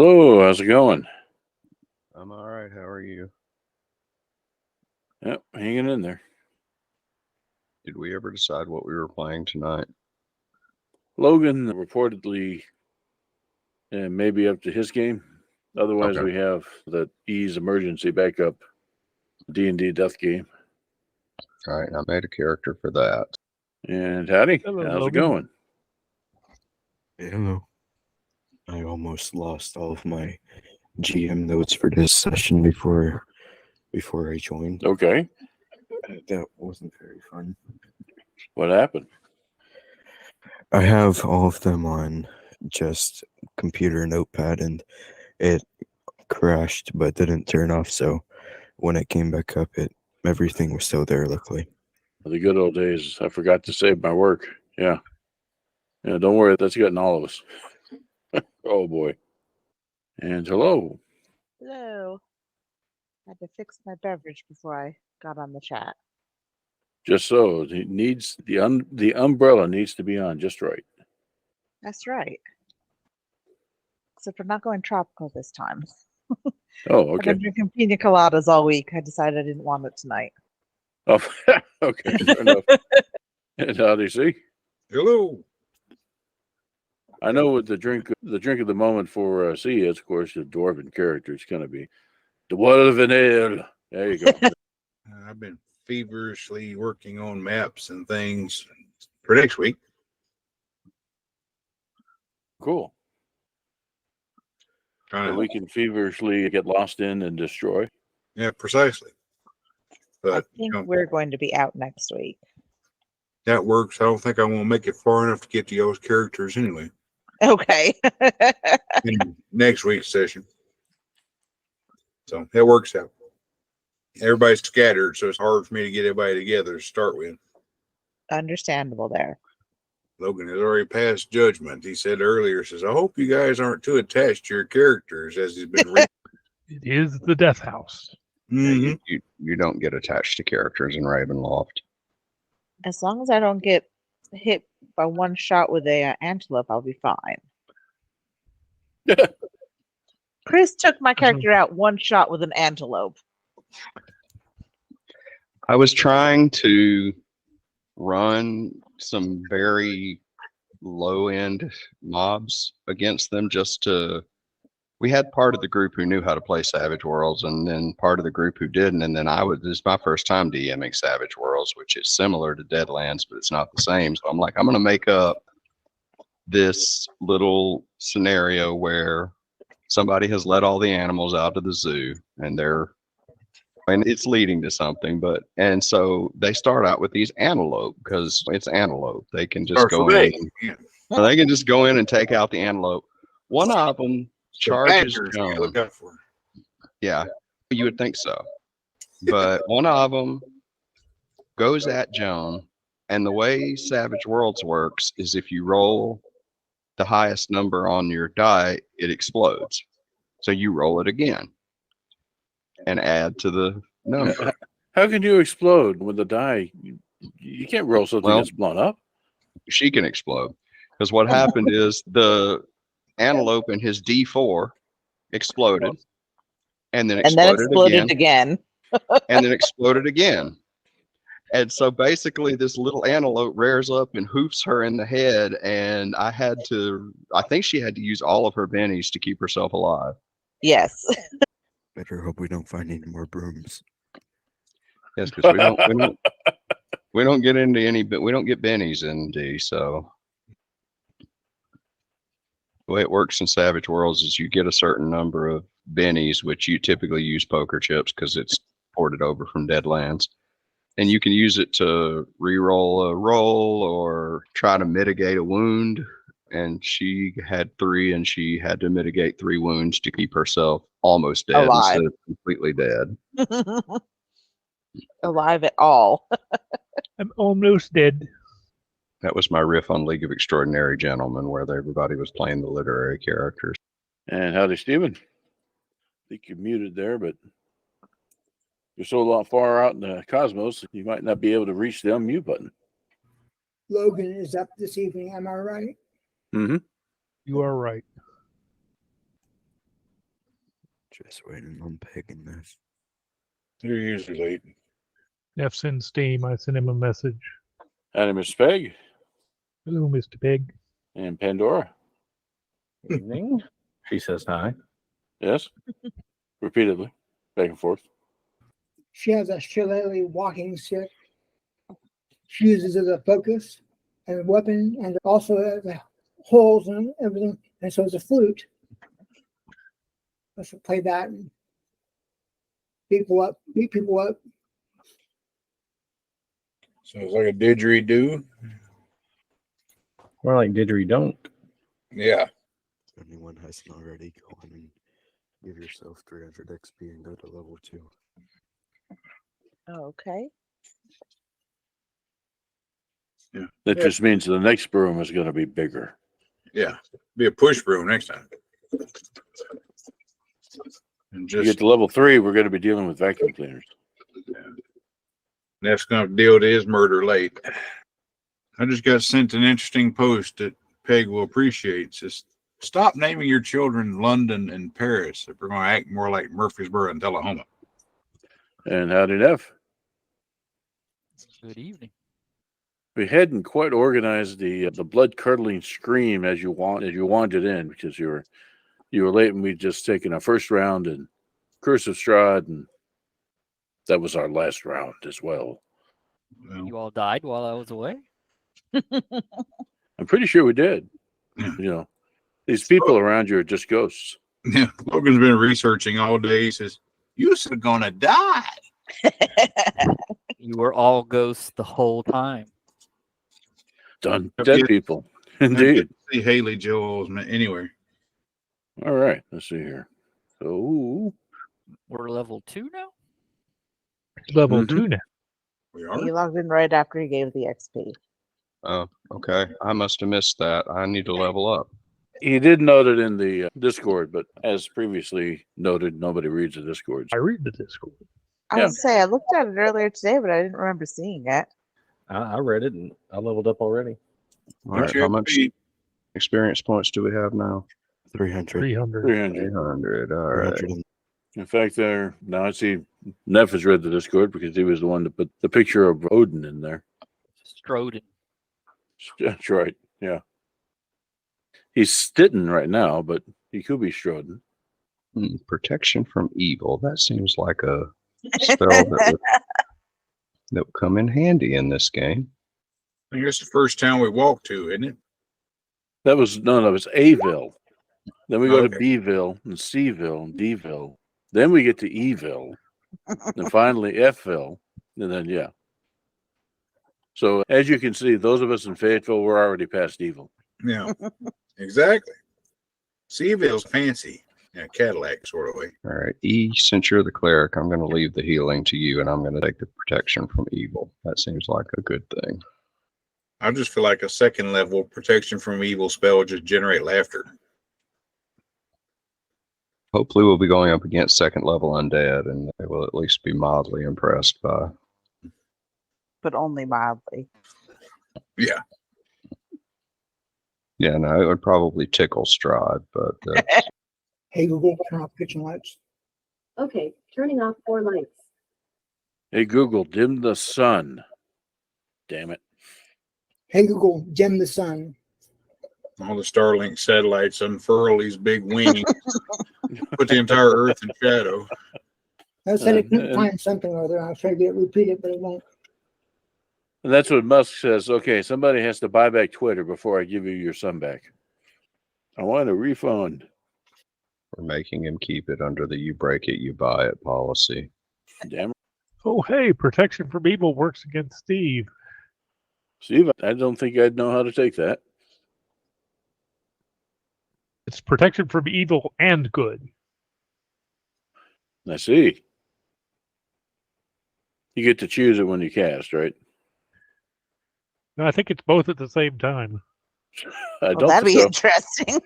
Hello, how's it going? I'm all right. How are you? Yep, hanging in there. Did we ever decide what we were playing tonight? Logan reportedly maybe up to his game. Otherwise, Okay. we have the Ease emergency backup D&D death game. All right, I made a character for that. And howdy, Hello, how's Logan. it going? Hello. I almost lost all of my GM notes for this session before I joined. Okay, That wasn't very fun. what happened? I have all of them on just computer notepad, and it crashed but didn't turn off, so when it came back up, everything was still there, luckily. The good old days. I forgot to save my work. Yeah, don't worry, that's getting all of us. Oh boy. And hello. Hello. Had to fix my beverage before I got on the chat. Just so it needs the umbrella needs to be on just right. That's right. Except I'm not going tropical this time. Oh, I've okay. been drinking pina coladas all week. I decided I didn't want it tonight. Oh, okay, fair enough. And how do you see? Hello. I know what the drink of the moment for C is, of course, the dwarven character. It's going to be Dwarven Ale. There you go. I've been feverishly working on maps and things for next week. Cool. Trying So to, we can feverishly get lost in and destroy. yeah, precisely. But I think we're going to be out next week. that works. I don't think I won't make it far enough to get to those characters anyway. Okay. In next week's session. So it works out. Everybody's scattered, so it's hard for me to get everybody together to start with. Understandable there. Logan has already passed judgment. He said earlier, says, I hope you guys aren't too attached to your characters as he's been reading. It is the Death House. Mhm. You don't get attached to characters in Ravenloft. As long as I don't get hit by one shot with a antelope, I'll be fine. Chris took my character out one shot with an antelope. I was trying to run some very low-end mobs against them we had part of the group who knew how to play Savage Worlds and then part of the group who didn't. And then this is my first time DMing Savage Worlds, which is similar to Deadlands, but it's not the same. So I'm like, I'm going to make up this little scenario where somebody has let all the animals out of the zoo and it's leading to something, and so they start out with these antelope because it's antelope. They can just go in. So they can just go in and take out the antelope. One of them charges Joan. Look out for. Yeah, you would think so. But one of them goes at Joan, and the way Savage Worlds works is if you roll the highest number on your die, it explodes. So you roll it again and add to the number. How can you explode with the die? You can't roll something that's blown up. She can explode because what happened is the antelope in his D4 exploded and then exploded again. And then exploded again. And so basically this little antelope rears up and hoofs her in the head, and I think she had to use all of her bennies to keep herself alive. Yes. Better hope we don't find any more brooms. Yes, because we don't get into any, but we don't get bennies in D. So the way it works in Savage Worlds is you get a certain number of bennies, which you typically use poker chips because it's ported over from Deadlands, and you can use it to re-roll a roll or try to mitigate a wound. And she had 3, and she had to mitigate 3 wounds to keep herself almost dead instead of completely dead. Alive at all. I'm almost dead. That was my riff on League of Extraordinary Gentlemen, where everybody was playing the literary characters. And howdy, Stephen. I think you're muted there, but you're so far out in the cosmos, you might not be able to reach the unmute button. Logan is up this evening, am I right? Mm-hmm. You are right. Just waiting on Peg and Neff. You're usually late. Neff sends Steam. I send him a message. Howdy, Miss Peg Hello, Mr. Pig. and Pandora. Evening. She says hi. Yes, repeatedly, back and forth. She has a shillelagh walking stick. She uses it as a focus and a weapon, and also has holes and everything. And so it's a flute. Let's play that and beat people up. So it's like a didgeridoo. More like didgeridoo. Yeah. If anyone hasn't already, go on and give yourself 300 XP and go to level 2. Okay. That just means the next broom is going to be bigger. Yeah. Be a push broom next time. And You get just to level 3, we're going to be dealing with vacuum cleaners. Neff's gonna deal to his murder late. I just got sent an interesting post that Peg will appreciate. It says, stop naming your children London and Paris if we're gonna act more like Murfreesboro and Tullahoma. And howdy, Neff. Good evening. We hadn't quite organized the blood curdling scream as you wanted in, because you were late and we'd just taken our first round and Curse of Strahd, and that was our last round as well. Well, You all died while I was away? I'm pretty sure we did. Yeah. You know, these people around you are just ghosts. yeah, Logan's been researching all day. He says, you're gonna die. You were all ghosts the whole time. Dead Yeah. people. I Indeed. didn't see Haley Joel anyway. All right, let's see here. So We're level 2 now? Level Mhm. 2 now. We are. He logged in right after he gave the XP. Oh, okay. I must have missed that. I need to level up. he did note it in the Discord, but as previously noted, nobody reads the Discord. I read the Discord. I Yeah. was say I looked at it earlier today, but I didn't remember seeing it. I read it and I leveled up already. All right. How much experience points do we have now? 300. 300. 300. 300. All right. 300. In fact, now I see Neff has read the Discord because he was the one to put the picture of Odin in there. Stroden. That's right. Yeah. He's Stitten right now, but he could be Stroden. Protection from evil. That seems like a spell that would come in handy in this game. I think it's the first town we walked to, isn't it? That was no, it's Aville. Then we go to Okay. Bville and Cville and Dville. Then we get to Eville. And finally Fville. And then, yeah. So as you can see, those of us in Fayetteville, we're already past evil. Yeah, exactly. Seaville's fancy. Yeah, Cadillac sort of way. All right. Since you're the cleric, I'm going to leave the healing to you and I'm going to take the protection from evil. That seems like a good thing. I just feel like a second level protection from evil spell would just generate laughter. Hopefully we'll be going up against second level undead and they will at least be mildly impressed by. But only mildly. Yeah. Yeah, no, it would probably tickle Strahd, but Hey Google, turn off kitchen lights. Okay, turning off 4 lights. Hey, Google, dim the sun. Damn it. Hey Google, dim the sun. All the Starlink satellites unfurl these big wings, put the entire Earth in shadow. I said I Uh, couldn't and- find something or other. I'll try to get it repeated, but it won't. And that's what Musk says. Okay, somebody has to buy back Twitter before I give you your sun back. I want a refund. we're making him keep it under the you break it, you buy it policy. Damn it. Oh, hey, protection from evil works against Steve. Steve, I don't think I'd know how to take that. It's protection from evil and good. I see. You get to choose it when you cast, right? No, I think it's both at the same time. I Well, don't that'd be think so. interesting.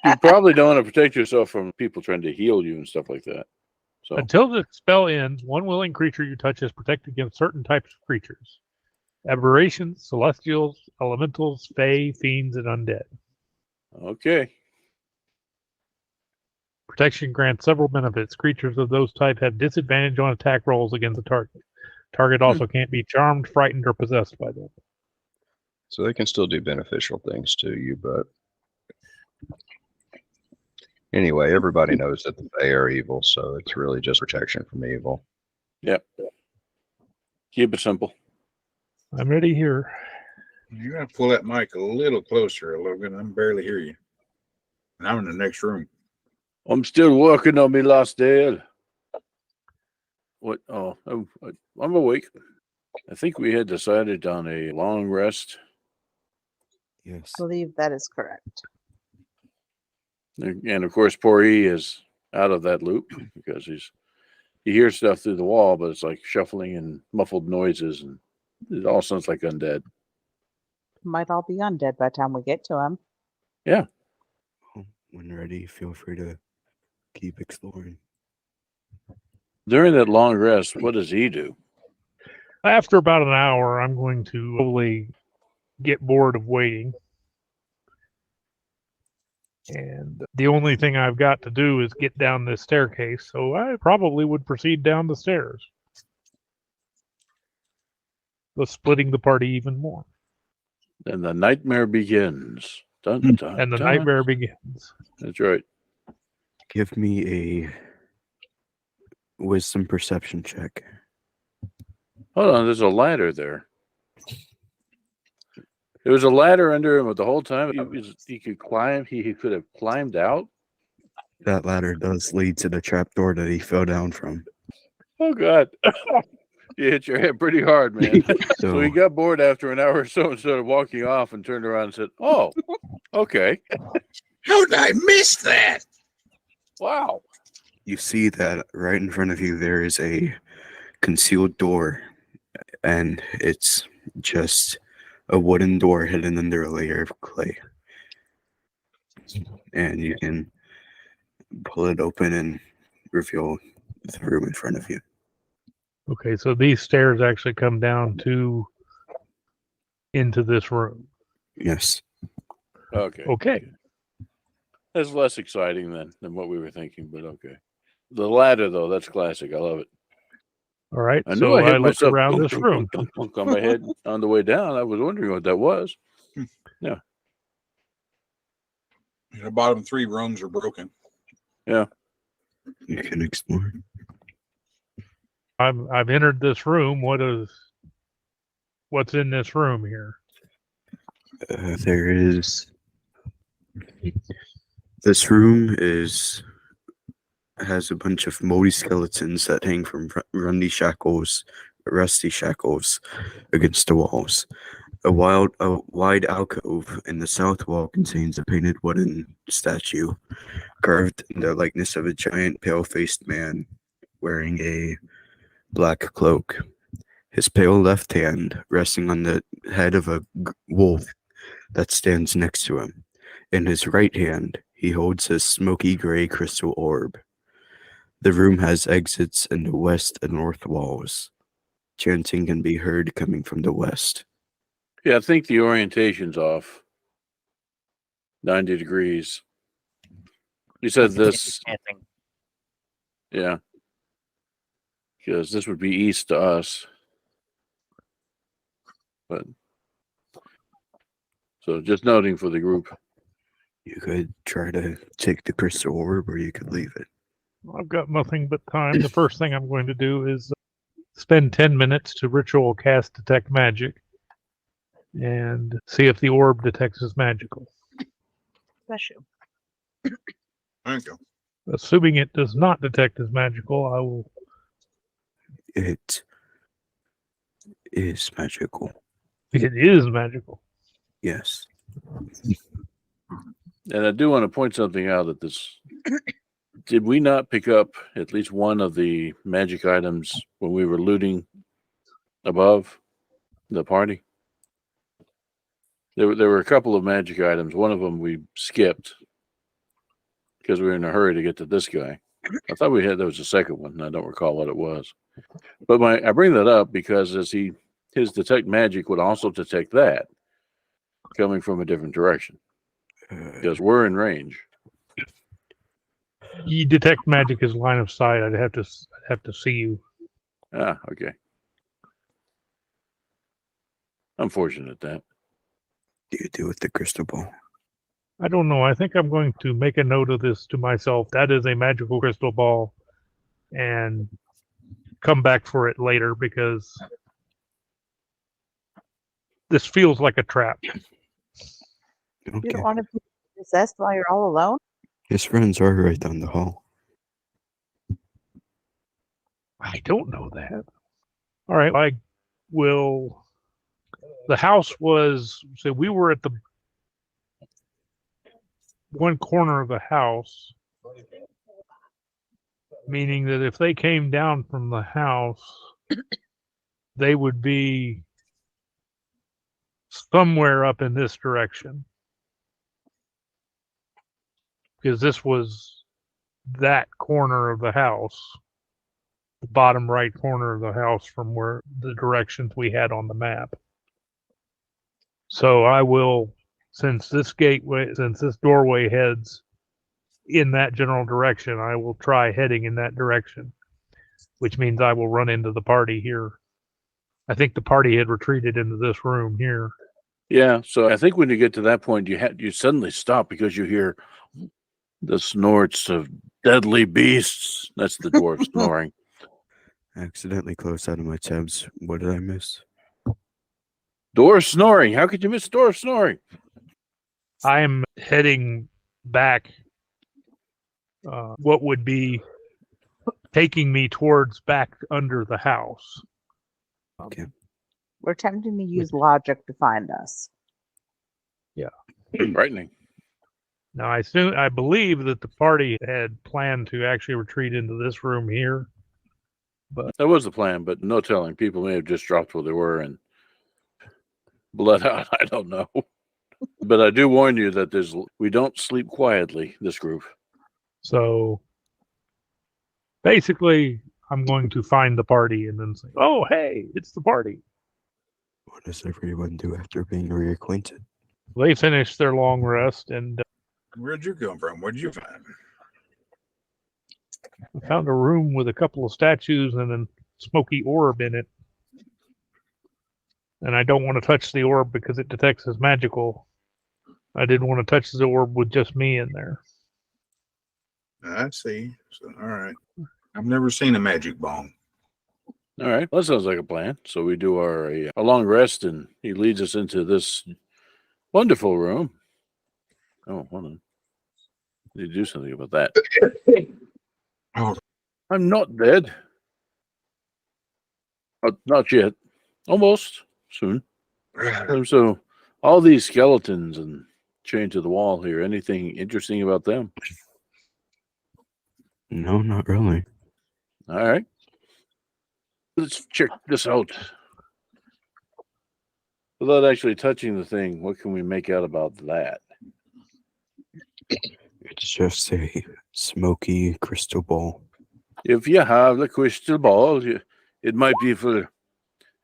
You probably don't want to protect yourself from people trying to heal you and stuff like that. So Until the spell ends, one willing creature you touch is protected against certain types of creatures. Aberrations, celestials, elementals, fae, fiends, and undead. okay. Protection grants several benefits. Creatures of those type have disadvantage on attack rolls against the target. Target also can't be charmed, frightened, or possessed by them. So they can still do beneficial things to you, but anyway, everybody knows that the Fae are evil, so it's really just protection from evil. Yep. Keep it simple. I'm ready here. You're gonna pull that mic a little closer, Logan. I can barely hear you. And I'm in the next room. I'm still working on me last day. What? Oh, I'm awake. I think we had decided on a long rest. Yes. I believe that is correct. And of course, poor E is out of that loop because he hears stuff through the wall, but it's like shuffling and muffled noises, and it all sounds like undead. Might all be undead by the time we get to him. Yeah. When ready, feel free to keep exploring. During that long rest, what does he do? After about an hour, I'm going to slowly get bored of waiting. And the only thing I've got to do is get down this staircase, so I probably would proceed down the stairs, thus splitting the party even more. And the nightmare begins. Dun, dun, And the dun. nightmare begins. That's right. Give me a wisdom perception check. Hold on, there's a ladder there. There was a ladder under him the whole time. He could climb. He could have climbed out. That ladder does lead to the trapdoor that he fell down from. Oh God! You hit your head pretty hard, man. So he got bored after an hour or so and started walking off and turned around and said, "Oh, okay." How did I miss that? Wow. You see that right in front of you there is a concealed door, and it's just a wooden door hidden under a layer of clay. And you can pull it open and reveal the room in front of you. Okay, so these stairs actually come down into this room. Yes. Okay. Okay. That's less exciting than what we were thinking, but okay. The ladder, though, that's classic. I love it. All right, I knew so I hit I look myself around this room. on my head on the way down. I was wondering what that was. Yeah. The bottom 3 rungs are broken. Yeah. You can explore. I've entered this room. What's in this room here? There is. This room has a bunch of moldy skeletons that hang from rusty shackles against the walls. A wide alcove in the south wall contains a painted wooden statue carved in the likeness of a giant pale-faced man wearing a black cloak. His pale left hand resting on the head of a wolf that stands next to him. In his right hand, he holds a smoky gray crystal orb. The room has exits in the west and north walls. Chanting can be heard coming from the west. Yeah, I think the orientation's off. 90 degrees. You said this. Yeah. Because this would be east to us. But so just noting for the group. You could try to take the crystal orb or you could leave it. I've got nothing but time. The first thing I'm going to do is spend 10 minutes to ritual cast detect magic and see if the orb detects as magical. Bless you. Thank you. Assuming it does not detect as magical, I will. It is magical. It is magical. Yes. And I do want to point something out at this. Did we not pick up at least one of the magic items when we were looting above the party? There were a couple of magic items. One of them we skipped because we were in a hurry to get to this guy. I thought there was a second one, and I don't recall what it was. But I bring that up because his detect magic would also detect that coming from a different direction because we're in range. You detect magic as line of sight. I'd have to see you. Ah, okay. Unfortunate that. What do you do with the crystal ball? I don't know. I think I'm going to make a note of this to myself. That is a magical crystal ball, and come back for it later because this feels like a trap. You Okay. don't want to be possessed while you're all alone? His friends are right down the hall. I don't know that. All right, I will. The house was, so we were at the one corner of the house, meaning that if they came down from the house, they would be somewhere up in this direction. Because this was that corner of the house, the bottom right corner of the house from where the directions we had on the map. So I will, since this doorway heads in that general direction, I will try heading in that direction, which means I will run into the party here. I think the party had retreated into this room here. Yeah, so I think when you get to that point, you suddenly stop because you hear the snorts of deadly beasts. That's the dwarf snoring. I accidentally closed out of my tabs. What did I miss? Dwarf snoring. How could you miss dwarf snoring? I am heading back. What would be taking me towards back under the house. Okay. We're attempting to use logic to find us. Frightening. Now, I believe that the party had planned to actually retreat into this room here. That was the plan, but no telling. People may have just dropped where they were and bled out. I don't know. But I do warn you that we don't sleep quietly, this group. So basically, I'm going to find the party and then say, oh, hey, it's the party. What does everyone do after being reacquainted? They finished their long rest and Where'd you come from? What'd you find? I found a room with a couple of statues and a smoky orb in it. And I don't want to touch the orb because it detects as magical. I didn't want to touch the orb with just me in there. I see. So, all right. I've never seen a magic bong. All right. Well, that sounds like a plan. So we do a long rest, and he leads us into this wonderful room. Oh, hold on. I need to do something about that. Oh, I'm not dead. Not yet. Almost. Soon. So all these skeletons and chained to the wall here, anything interesting about them? No, not really. All right. Let's check this out. Without actually touching the thing, what can we make out about that? It's just a smoky crystal ball. If you have the crystal ball, it might be for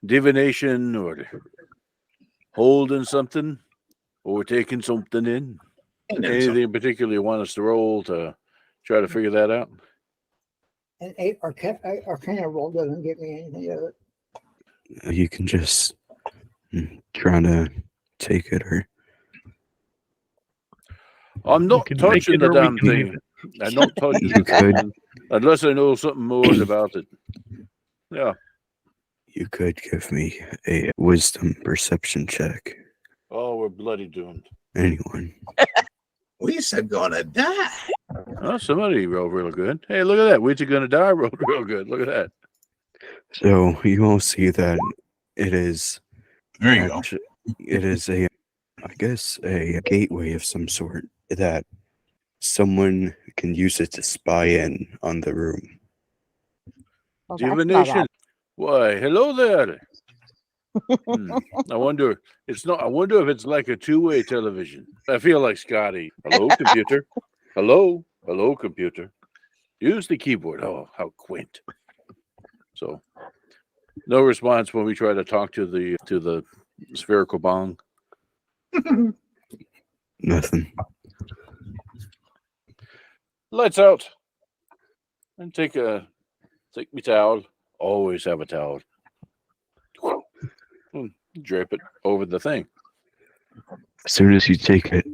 divination or holding something or taking something in. Anything in particular you want us to roll to try to figure that out? An 8 Arcana roll doesn't get me anything of it. You can just try to take it or... I'm not touching the damn thing. I'm not touching You could. unless I know something more about it. Yeah. You could give me a wisdom perception check. Oh, we're bloody doomed. Anyone. we said gonna die. Oh, somebody rolled real good. Hey, look at that. We're gonna die rolled real good. Look at that. So you all see that it is... There you go. It is I guess, a gateway of some sort that someone can use it to spy in on the room. Well, that's not Divination. Why, hello there. I wonder if it's like a two-way television. I feel like Scotty. Hello, computer. Hello, computer. Use the keyboard. Oh, how quaint. So, no response when we try to talk to the spherical bong. Nothing. Lights out. And take my towel. Always have a towel. And drape it over the thing. As soon as you take it,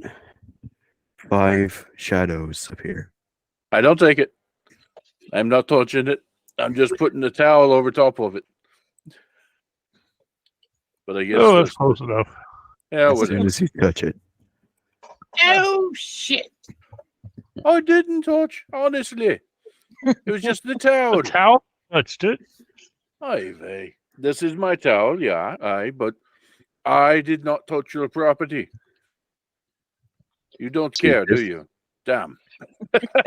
5 shadows appear. I don't take it. I'm not touching it. I'm just putting the towel over top of it. But I guess Oh, that's close enough. Yeah, As soon as you touch it, oh shit! I didn't touch, honestly. It was just the towel. The towel touched it. Aye, vey. This is my towel, yeah, aye, but I did not touch your property. You don't See, care, do this- you? Damn.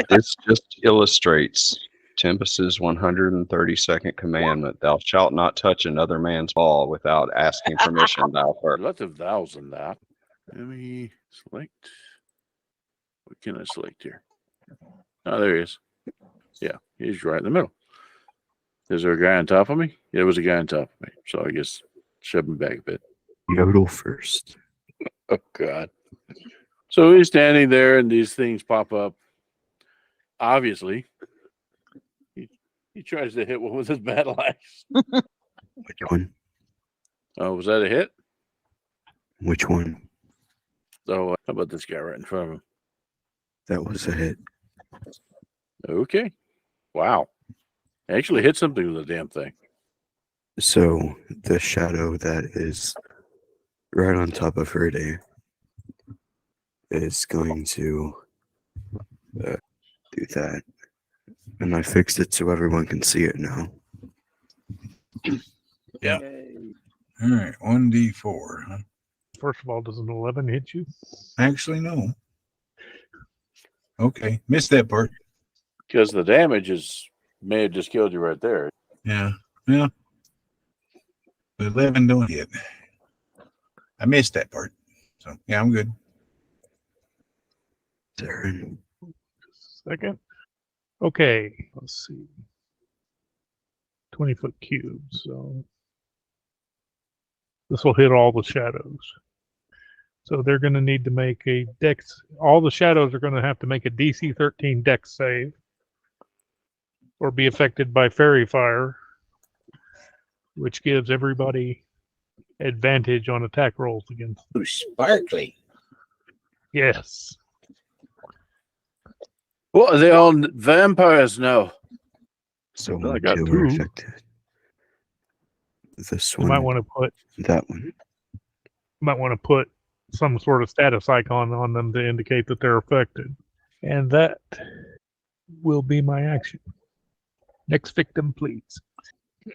This just illustrates Tempest's 132nd commandment: "Thou shalt not touch another man's ball without asking permission thou first." Lots of thous in that. Let me select. What can I select here? Oh, there he is. Yeah, he's right in the middle. Is there a guy on top of me? Yeah, there was a guy on top of me. So I guess shove him back a bit. yodel first. Oh, God. So he's standing there and these things pop up. Obviously, he tries to hit one with his battle axe. Which one? Oh, was that a hit? Which one? So how about this guy right in front of him? That was a hit. Okay. Wow. Actually hit something with the damn thing. So the shadow that is right on top of Verde is going to do that. And I fixed it so everyone can see it now. Yeah. All right, 1d4. Huh? First of all, does an 11 hit you? Actually, no. Okay, missed that part. Because the damage may have just killed you right there. Yeah, yeah. The 11 don't hit. I missed that part. So yeah, I'm good. Darren. Second. Okay, let's see. 20-foot cube, so this will hit all the shadows. So they're going to need to make a dex. All the shadows are going to have to make a DC 13 dex save or be affected by fairy fire, which gives everybody advantage on attack rolls against. Ooh, sparkly. Yes. What are they on vampires now? So Well, I only got 2 are two. affected. This You might one, want to put that one. some sort of status icon on them to indicate that they're affected. And that will be my action. Next victim, please.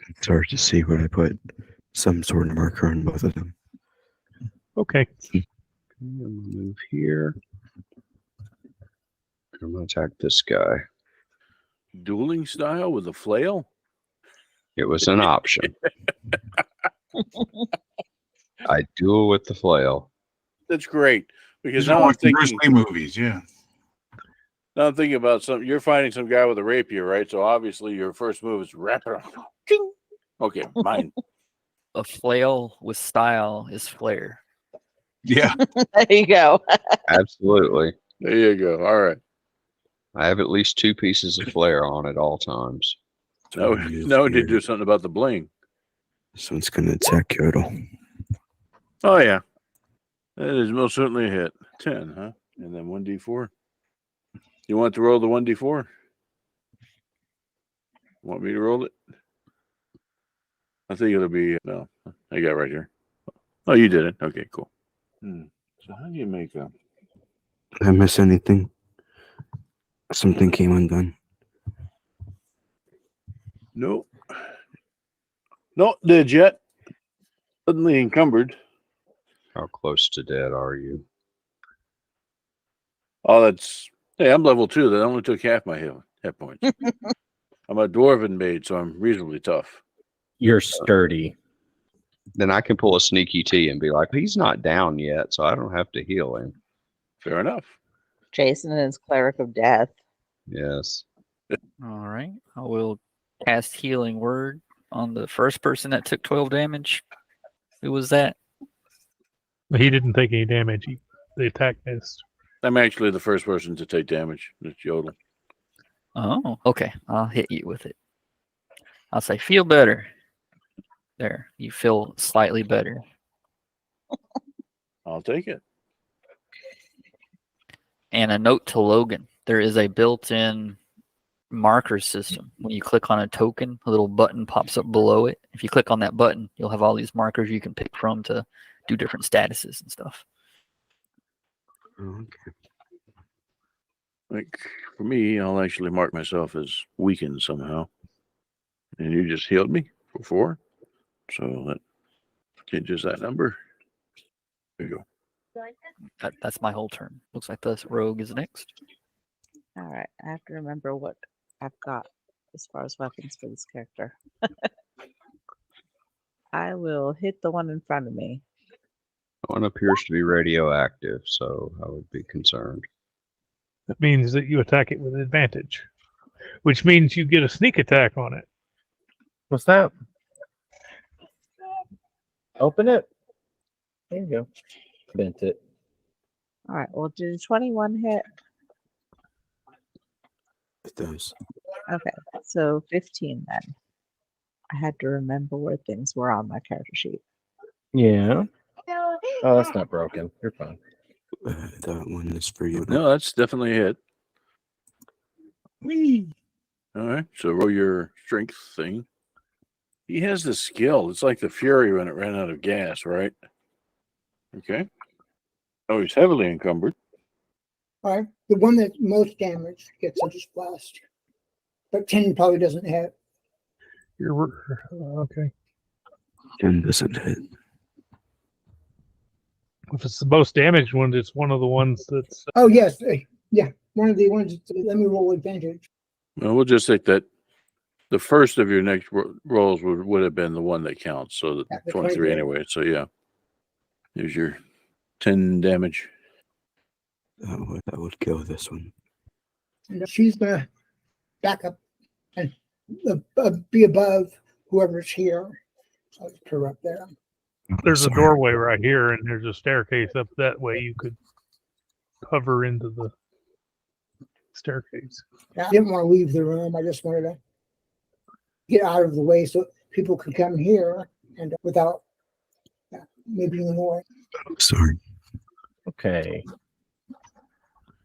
It's hard to see when I put some sort of marker on both of them. Okay. I'm gonna move here. I'm gonna attack this guy. Dueling style with a flail? It was an option. I duel with the flail. That's great. Because These are now I'm like the thinking, Bruce Lee movies, yeah. now I'm thinking about something. You're fighting some guy with a rapier, right? So obviously your first move is wrap it up. Ching. Okay, mine. A flail with style is flair. Yeah. There you go. Absolutely. There you go. All right. I have at least 2 pieces of flare on at all times. Now, One is now we need to here. do something about the bling. This one's going to attack Yodel. Oh, yeah. That is most certainly a hit. 10, huh? And then 1d4. You want to roll the 1d4? Want me to roll it? I think it'll be, no, I got it right here. Oh, you did it. Okay, cool. So how do you make a... Did I miss anything? Something came undone. Nope. Not dead yet. Suddenly encumbered. How close to dead are you? Oh, that's... Hey, I'm level 2. That only took half my hit points. I'm a dwarven maid, so I'm reasonably tough. You're sturdy. Then I can pull a sneaky T and be like, he's not down yet, so I don't have to heal him. Fair enough. Jason is cleric of death. Yes. All right. I will cast healing word on the first person that took 12 damage. Who was that? He didn't take any damage. The attack missed. I'm actually the first person to take damage. It's Yodel. Oh, okay. I'll hit you with it. I'll say, feel better. There, you feel slightly better. I'll take it. And a note to Logan. There is a built-in marker system. When you click on a token, a little button pops up below it. If you click on that button, you'll have all these markers you can pick from to do different statuses and stuff. Okay. Like for me, I'll actually mark myself as weakened somehow. And you just healed me for 4. So that changes that number. There you go. That's my whole turn. Looks like this rogue is next. All right. I have to remember what I've got as far as weapons for this character. I will hit the one in front of me. One appears to be radioactive, so I would be concerned. That means that you attack it with advantage, which means you get a sneak attack on it. What's that? Open it. There you go. Bent it. All right. Well, did 21 hit? It does. Okay. So 15 then. I had to remember where things were on my character sheet. Yeah. Oh, that's not broken. You're fine. That one is for you. No, that's definitely a hit. Whee! All right. So roll your strength thing. He has the skill. It's like the Fury when it ran out of gas, right? Okay. Oh, he's heavily encumbered. All right. The one that's most damaged gets a blast. But 10 probably doesn't hit. You're okay. 10 doesn't hit. If it's the most damaged one, it's one of the ones that's. Oh, yes. Yeah. One of the ones. Let me roll advantage. Well, we'll just take that. The first of your next rolls would have been the one that counts. So Yeah, the the 23 23. anyway. So yeah. Here's your 10 damage. That would kill this one. And she's going to back up and be above whoever's here. So I'll put her up there. There's a Sorry. doorway right here, and there's a staircase up that way. You could hover into the staircase. I didn't want to leave the room. I just wanted to get out of the way so people could come here and without maybe annoying. Sorry. Okay.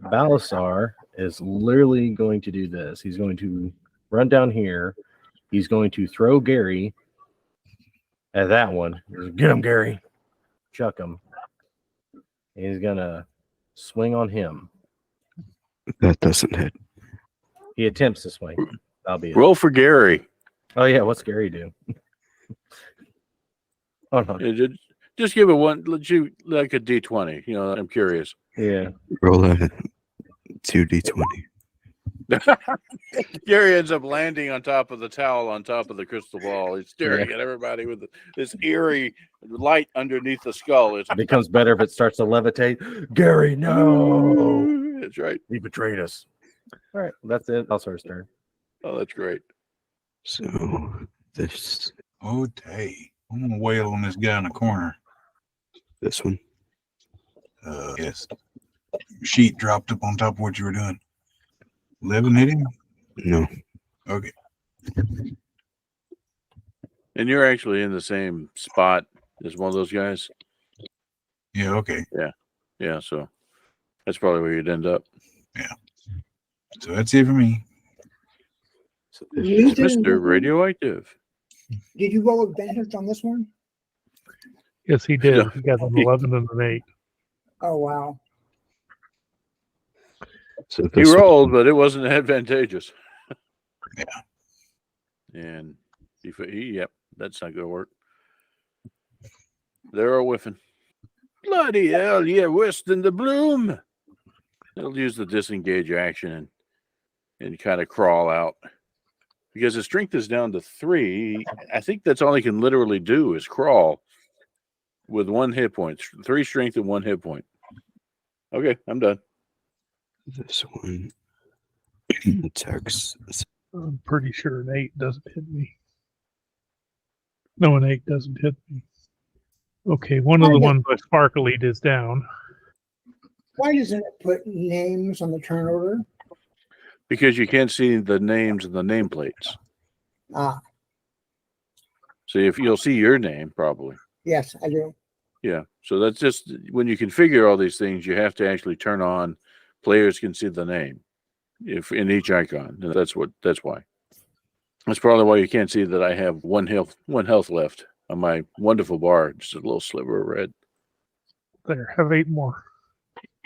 Balasar is literally going to do this. He's going to run down here. He's going to throw Gary at that one. Get him, Gary. Chuck him. He's going to swing on him. That doesn't hit. He attempts to swing. That'll be it. Roll for Gary. Oh, yeah. What's Gary do? Oh, no. Yeah, just give it one. Let you like a D20. You know, I'm curious. Yeah. Roll a 2d20. Gary ends up landing on top of the towel on top of the crystal ball. He's staring at everybody with this eerie light underneath the skull. It becomes better if it starts to levitate. Gary, no. That's right. He betrayed us. All right. That's it. I'll start his turn. Oh, that's great. So this Oh, day. I'm going to wail on this guy in the corner. this one. Yes. Sheet dropped up on top of what you were doing. 11 hit him? No. Okay. And you're actually in the same spot as one of those guys. Yeah, okay. Yeah, so that's probably where you'd end up. So that's it for me. So this You It's didn't- Mr. Radioactive. Did you roll advantage on this one? Yes, he did. No. He got an 11 and an 8. Oh, wow. So He this rolled, one, but it wasn't advantageous. Yeah. And yep, that's not going to work. They're a whiffing. Bloody hell, yeah, worse than the bloom. It'll use the disengage action and kind of crawl out. Because his strength is down to 3. I think that's all he can literally do is crawl with 1 hit point. 3 strength and 1 hit point. Okay, I'm done. this one attacks. I'm pretty sure an 8 doesn't hit me. No, an 8 doesn't hit me. Okay, one of the ones by Sparkleed is down. Why doesn't it put names on the turn order? Because you can't see the names and the nameplates. Ah, So if you'll see your name, probably. yes, I do. Yeah. So that's just when you configure all these things, you have to actually turn on players can see the name if in each icon. And that's why. That's probably why you can't see that I have one health left on my wonderful bar, just a little sliver of red. There, have 8 more.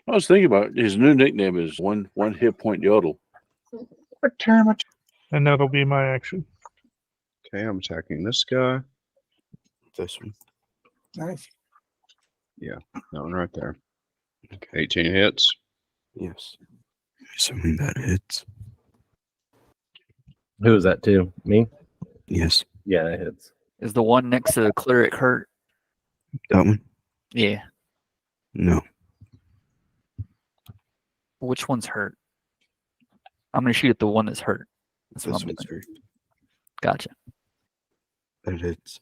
I was thinking about his new nickname is one hit point yodel. And that'll be my action. Okay, I'm attacking this guy. This one. Nice. That one right there. 18 hits. Yes. Assuming that hits. Who is that to? Me? Yes. Yeah, that hits. Is the one next to the cleric hurt? That one? Yeah. No. Which one's hurt? I'm gonna shoot at the one that's hurt. That's what This I'm one's doing. hurt. Gotcha. That hits.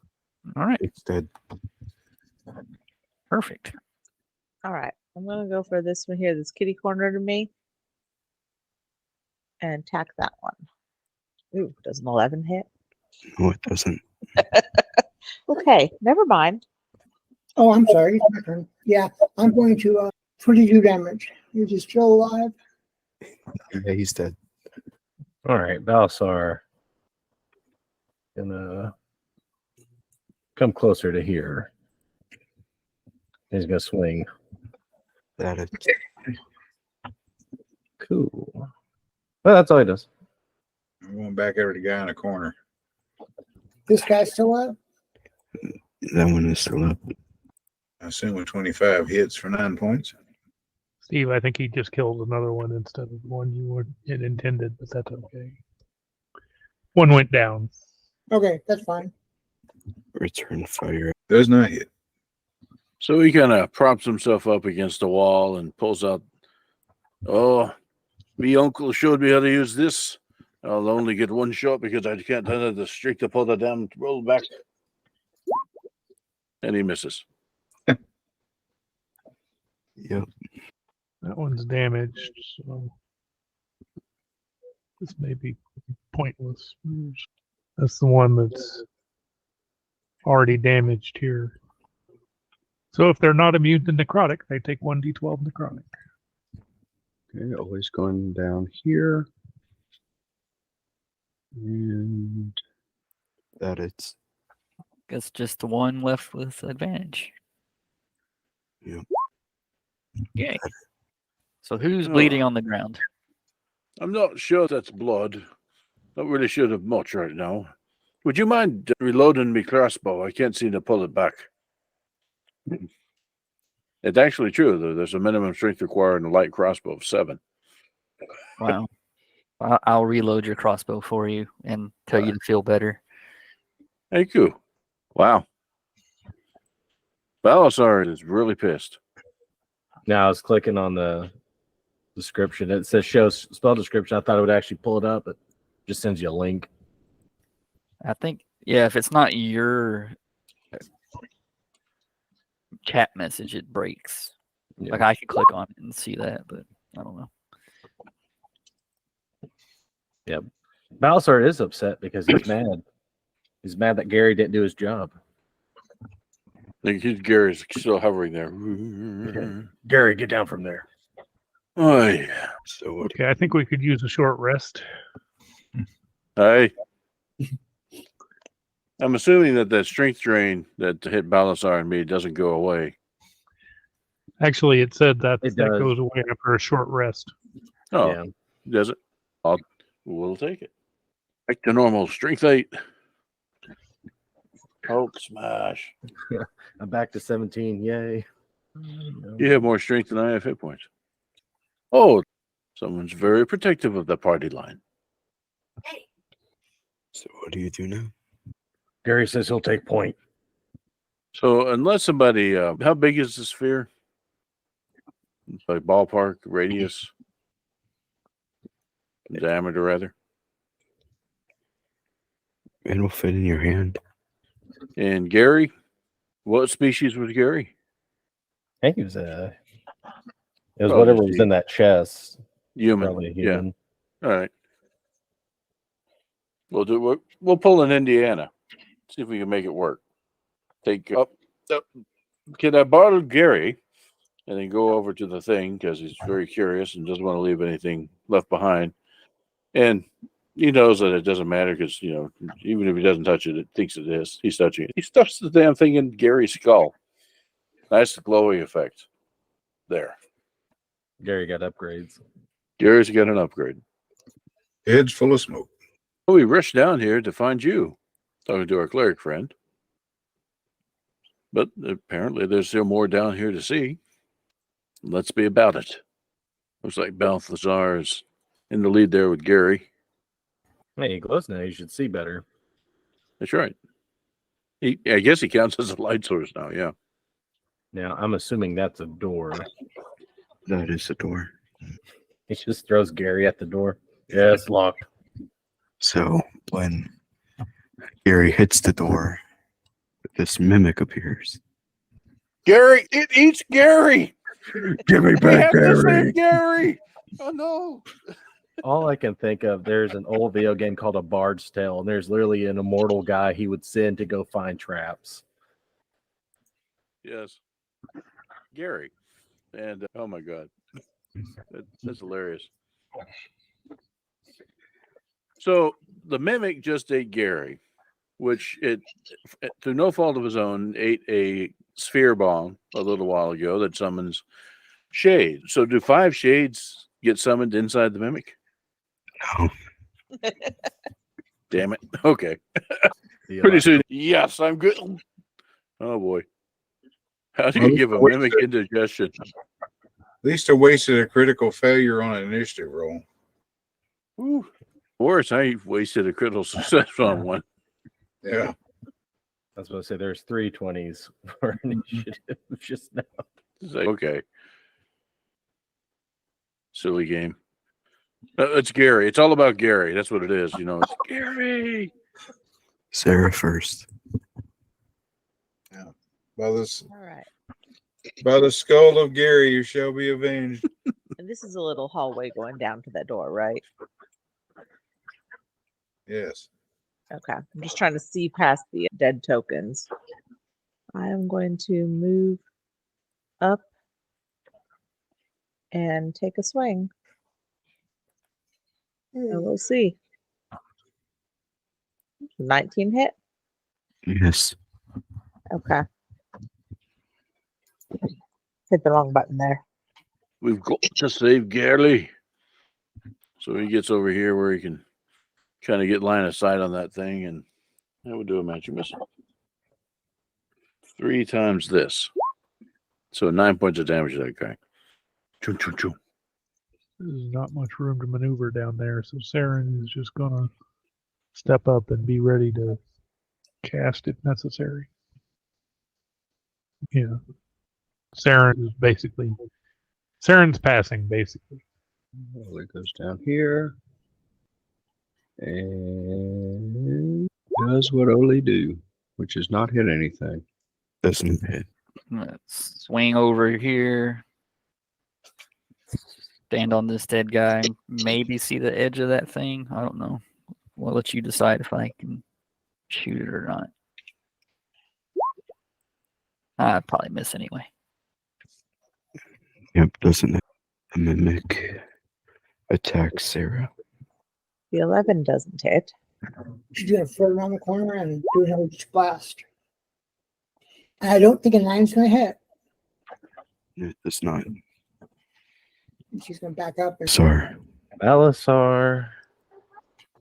All right. It's dead. Perfect. All right. I'm gonna go for this one here, this kitty corner to me. And attack that one. Ooh, does an 11 hit? No, it doesn't. Okay, never mind. Oh, I'm sorry. It's my turn. Yeah, I'm going to 22 damage. Is he still alive? Yeah, he's dead. All right, Balsar. Gonna come closer to here. He's gonna swing. That hits. Cool. Well, that's all he does. I'm going back over to the guy in the corner. This guy's still alive? That one is still up. I assume with 25 hits for 9 points. Steve, I think he just killed another one instead of the one you had intended, but that's okay. One went down. Okay, that's fine. Return fire. Does not hit. So he kind of props himself up against the wall and pulls out. Oh, me uncle showed me how to use this. I'll only get one shot because I can't enter the streak to pull the damn roll back. And he misses. Yep. That one's damaged, so this may be pointless. That's the one that's already damaged here. So if they're not immune to necrotic, they take 1d12 necrotic. Okay, always going down here. And That hits. Guess just the one left with advantage. Yep. Yay. So who's bleeding on the ground? I'm not sure that's blood. Not really sure of much right now. Would you mind reloading me crossbow? I can't seem to pull it back. It's actually true, though. There's a minimum strength required in a light crossbow of 7. Wow. I'll reload your crossbow for you and tell you to feel better. Thank you. Wow. Balasar is really pissed. Now I was clicking on the description. It says show spell description. I thought it would actually pull it up, but it just sends you a link. I think, yeah, if it's not your chat message, it breaks. Yeah. Like I could click on it and see that, but I don't know. Balsar is upset because he's mad. He's mad that Gary didn't do his job. I think Gary's still hovering there. Gary, get down from there. Oh, yeah. So what? Okay, I think we could use a short rest. Hey. I'm assuming that strength drain that hit Balasar and me doesn't go away. Actually, it said that It that does. goes away after a short rest. Oh, Yeah. does it? We'll take it. Back to normal. Strength 8. Hulk smash. I'm back to 17. Yay. You have more strength than I have hit points. Oh, someone's very protective of the party line. So what do you do now? Gary says he'll take point. So unless somebody, how big is the sphere? Like ballpark radius, diameter rather. It'll fit in your hand. And Gary, what species was Gary? I think it was Oh, whatever is was he in that chest. Human. Probably a Yeah. human. All right. We'll pull in Indiana. See if we can make it work. Take up. Can I borrow Gary and then go over to the thing because he's very curious and doesn't want to leave anything left behind. And he knows that it doesn't matter because, even if he doesn't touch it, it thinks it is. He's touching it. He stuffs the damn thing in Gary's skull. Nice glowing effect. There. Gary got upgrades. Gary's got an upgrade. Head's full of smoke. Well, we rushed down here to find you, talking to our cleric friend. But apparently there's still more down here to see. Let's be about it. Looks like Balthazar is in the lead there with Gary. Hey, he glows now. You should see better. That's right. I guess he counts as a light source now, yeah. Now, I'm assuming that's a door. That is a door. He just throws Gary at the door. Yeah, it's locked. So when Gary hits the door, this mimic appears. Gary! It eats Gary! Give me We have to save Gary! Oh, no. All I can think of, there's an old video game called A Bard's Tale, and there's literally an immortal guy he would send to go find traps. Yes. Gary. And, oh, my God. That's hilarious. So the mimic just ate Gary, which it, through no fault of his own, ate a sphere bomb a little while ago that summons shades. So do 5 shades get summoned inside the mimic? No. Damn it. Okay. Pretty soon. Yes, I'm good. Oh boy. How do you give a mimic indigestion? At least I wasted a critical failure on an initiative roll. Whew. Worse, I wasted a critical success on one. Yeah. I was going to say there's 3 20s for initiative just now. It's like, okay. Silly game. It's Gary. It's all about Gary. That's what it is. It's Gary. Sarah first. Yeah. By this, All right. by the skull of Gary, you shall be avenged. And this is a little hallway going down to that door, right? Yes. Okay. I'm just trying to see past the dead tokens. I am going to move up and take a swing. And we'll see. 19 hit? Yes. Okay. Hit the wrong button there. We've got to save Gary. So he gets over here where he can kind of get line of sight on that thing, and that would do a magic missile. 3 times this. So 9 points of damage to that guy. Choo, choo, choo. There's not much room to maneuver down there, so Saren is just gonna step up and be ready to cast if necessary. Yeah. Saren's passing, basically. Well, it goes down here. And does what Oli do, which is not hit anything. Doesn't hit. Let's swing over here. Stand on this dead guy. Maybe see the edge of that thing. I don't know. We'll let you decide if I can shoot it or not. I'd probably miss anyway. Yep, doesn't hit. The mimic attacks Sarah. The 11 doesn't hit. She's going to throw it around the corner and do another blast. And I don't think a 9's going to hit. It does not. And she's going to back up. And Sorry. Balasar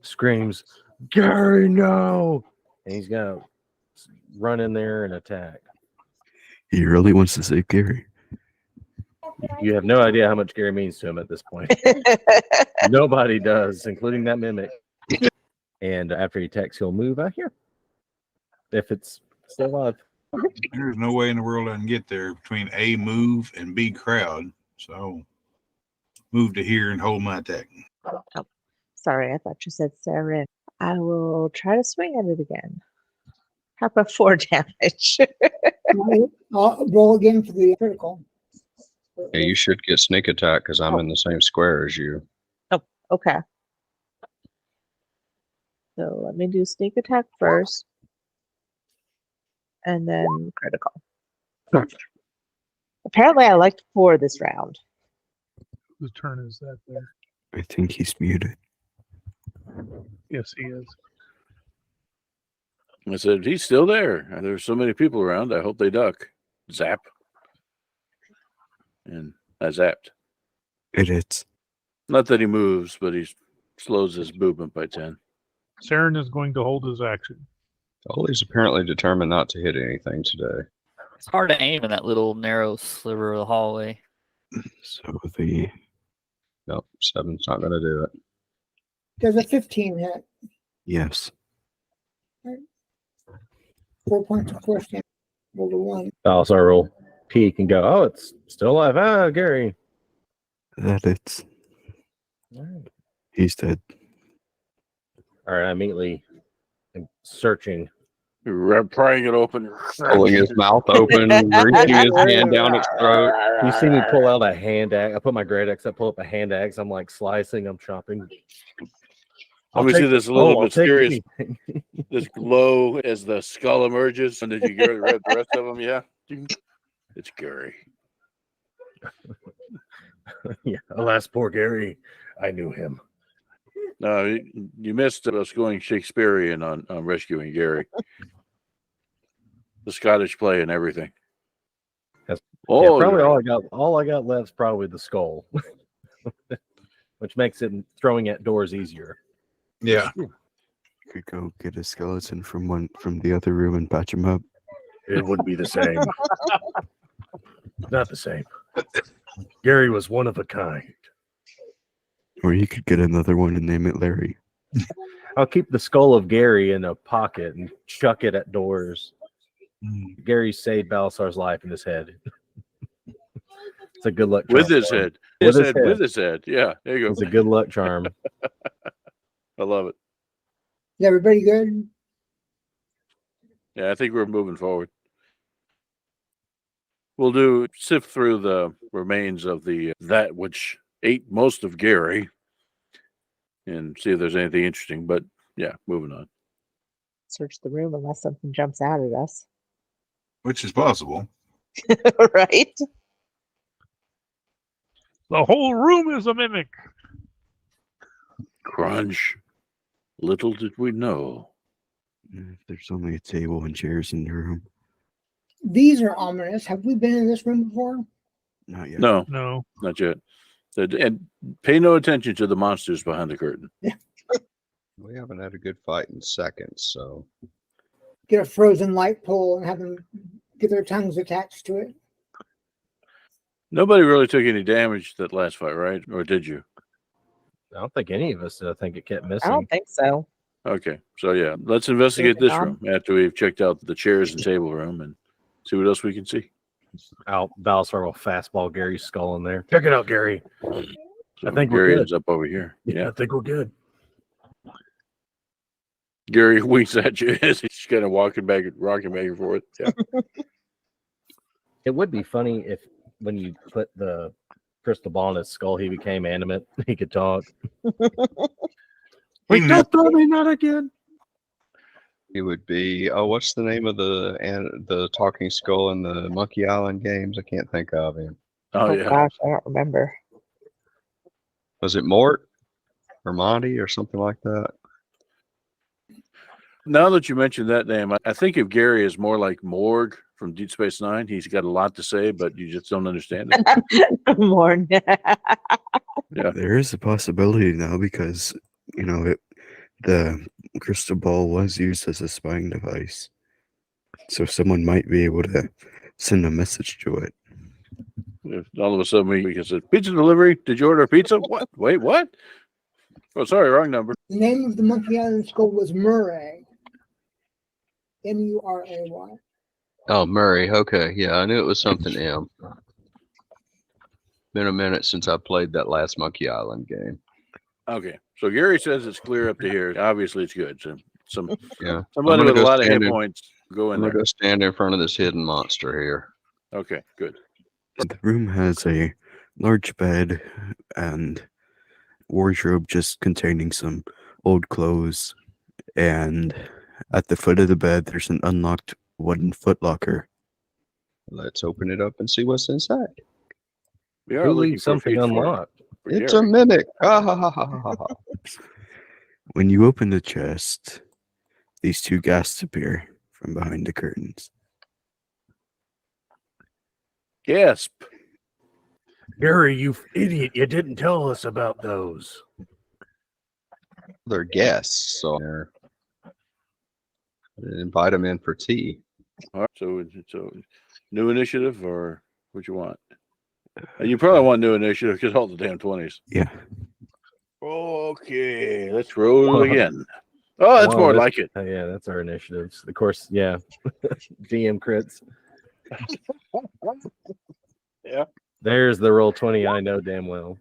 screams, Gary, no! And he's going to run in there and attack. He really wants to save Gary. You have no idea how much Gary means to him at this point. Nobody does, including that mimic. And after he attacks, he'll move out here. If it's still alive. There's no way in the world I can get there between A, move, and B, crowd. So move to here and hold my attack. Oh, sorry, I thought you said Saren. I will try to swing at it again. How about 4 damage? I'll roll again for the critical. Yeah, you should get sneak attack because I'm in the same square as you. Okay. So let me do sneak attack first. And then critical. Apparently I liked 4 this round. Whose turn is that there? I think he's muted. Yes, he is. I said, he's still there. There's so many people around. I hope they duck. Zap. And I zapped. It hits. Not that he moves, but he slows his movement by 10. Saren is going to hold his action. Ollie's apparently determined not to hit anything today. It's hard to aim in that little narrow sliver of the hallway. So the Nope, 7's not going to do it. There's a 15 hit. yes. 4 points of force damage. Roll to 1. Balasar will peek and go, oh, it's still alive. Ah, Gary. That it's he's dead. All right, I immediately am searching. Prying it open. Pulling his mouth open, reaching his hand down its throat. You see me pull out a hand axe. I put my great axe. I pull up a hand axe. I'm like slicing. I'm chopping. Let me see this little mysterious, anything. this glow as the skull emerges. And did you get the rest of them? Yeah. It's Gary. Yeah, alas, poor Gary. I knew him. No, you missed us going Shakespearean on rescuing Gary. The Scottish play and everything. Yeah, Oh, probably yeah. all I got left is probably the skull, which makes it throwing at doors easier. Yeah. Could go get a skeleton from the other room and patch him up. It wouldn't be the same. Not the same. Gary was one of a kind. Or you could get another one and name it Larry. I'll keep the skull of Gary in a pocket and chuck it at doors. Gary saved Balasar's life in his head. It's a good luck charm. With his head. With his head. Yeah, there you go. It's a good luck charm. I love it. Is everybody good? Yeah, I think we're moving forward. We'll sift through the remains of that which ate most of Gary and see if there's anything interesting. But yeah, moving on. Search the room unless something jumps out at us. Which is possible. Right? The whole room is a mimic. Crunch. Little did we know. There's only a table and chairs in the room. These are ominous. Have we been in this room before? Not yet. No, No. not yet. And pay no attention to the monsters behind the curtain. We haven't had a good fight in seconds, so Get a frozen light pole and have them get their tongues attached to it. Nobody really took any damage that last fight, right? Or did you? I don't think any of us did. I think it kept I missing. don't think so. Okay, so yeah, let's investigate Moving this on. room after we've checked out the chairs and table room and see what else we can see. Balasar will fastball Gary's skull in there. Check it out, Gary. So I think we're Gary good. is up over here. Yeah, I think we're good. Gary winks at you as he's kind of rocking back and forth. Yeah. It would be funny if when you put the crystal ball in his skull, he became animate. He could talk. He knew- Not again. it would be. Oh, what's the name of the talking skull in the Monkey Island games? I can't think of him. Oh yeah. Gosh, I don't remember. Was it Mort or Monty or something like that? Now that you mentioned that name, I think of Gary as more like Morg from Deep Space Nine. He's got a lot to say, but you just don't understand it. More. Yeah. There is a possibility now because, the crystal ball was used as a spying device. So someone might be able to send a message to it. If all of a sudden we can say, pizza delivery, did you order a pizza? What? Wait, what? Oh, sorry, wrong number. The name of the Monkey Island skull was Murray. Muray. Oh, Murray. Okay, yeah, I knew it was something M. Been a minute since I played that last Monkey Island game. Okay, so Gary says it's clear up to here. Obviously, it's good. So Yeah, somebody I'm with gonna a go lot of hit stand in- points go in I'm gonna there. go stand in front of this hidden monster here. Okay, good. The room has a large bed and wardrobe just containing some old clothes And at the foot of the bed, there's an unlocked wooden footlocker. Let's open it up and see what's inside. We are Who looking leaves for something feet for- unlocked? for It's Gary. a mimic. Ha ha ha ha ha ha. When you open the chest, these two ghasts appear from behind the curtains. Gasp. Gary, you idiot! You didn't tell us about those. They're guests, so invite them in for tea. All right, so new initiative or what you want? And you probably want new initiative because all the damn 20s. Yeah. Okay, let's roll again. Oh, that's Well, more this- like it. Yeah, that's our initiatives. Of course, yeah. GM crits. Yeah. There's the roll 20 I know damn well.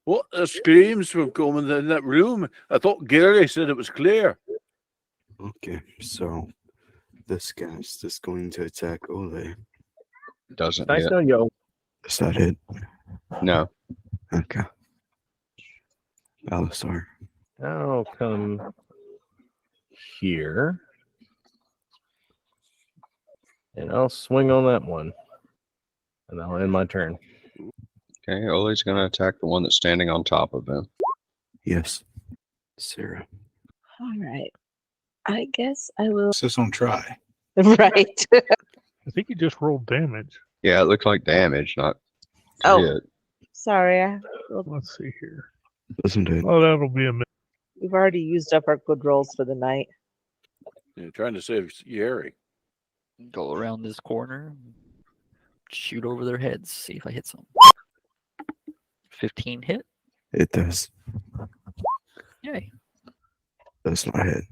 What the screams from coming in that room? I thought Gary said it was clear. Okay, so this ghast is going to attack Ole. Doesn't Nice hit. knowing you. Is that it? No. Okay. Balasar. I'll come here. And I'll swing on that one. And I'll end my turn. Okay, Ole's going to attack the one that's standing on top of him. Yes. Sarah. All right. I guess I will. It's just on try. Right. I think you just rolled damage. Yeah, it looks like damage, not Oh. hit. Sorry. Let's see here. Doesn't it? Oh, that'll be a We've already used up our good rolls for the night. You're trying to save Gary. Go around this corner, shoot over their heads, see if I hit some. 15 hit. It does. Yay. Does not hit.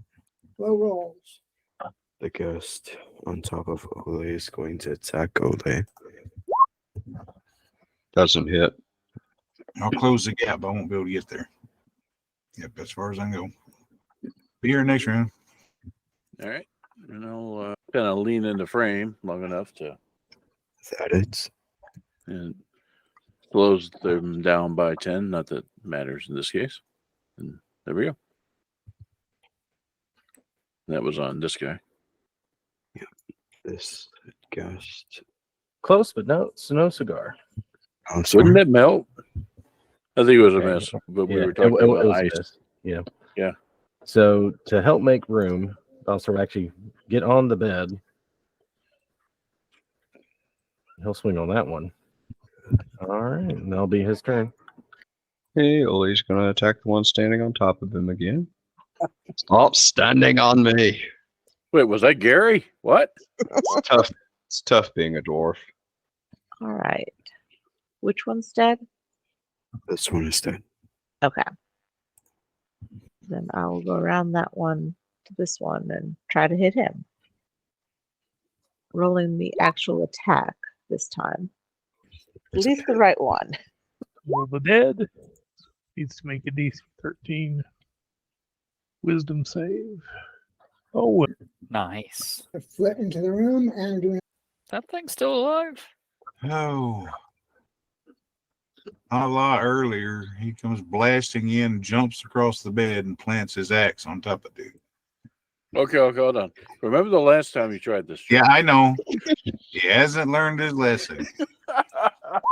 Low rolls. The ghost on top of Ole is going to attack Ole. Doesn't hit. I'll close the gap. I won't be able to get there. Yep, as far as I can go. Be here next round. All right. And I'll kind of lean in the frame long enough to That it's and slows them down by 10. Not that it matters in this case. And there we go. That was on this guy. this ghost. Close, but no, it's no cigar. Oh, sorry. Wouldn't it melt? I think it was a Okay. miss, but we Yeah, were talking it about was a ice. miss. Yeah. Yeah. So to help make room, I'll sort of actually get on the bed. He'll swing on that one. All right, and that'll be his turn. Hey, Ole's going to attack the one standing on top of him again. Stop standing on me. Wait, was that Gary? What? It's tough. It's tough being a dwarf. All right. Which one's dead? This one is dead. Okay. Then I'll go around that one to this one and try to hit him. Rolling the actual attack this time. At least the right one. Well, the dead needs to make a DC 13 wisdom save. Oh, Nice. I flit into the room and doing That thing's still alive. Oh. A lot earlier, he comes blasting in, jumps across the bed, and plants his axe on top of dude. Okay, hold on. Remember the last time you tried this? Yeah, I know. He hasn't learned his lesson,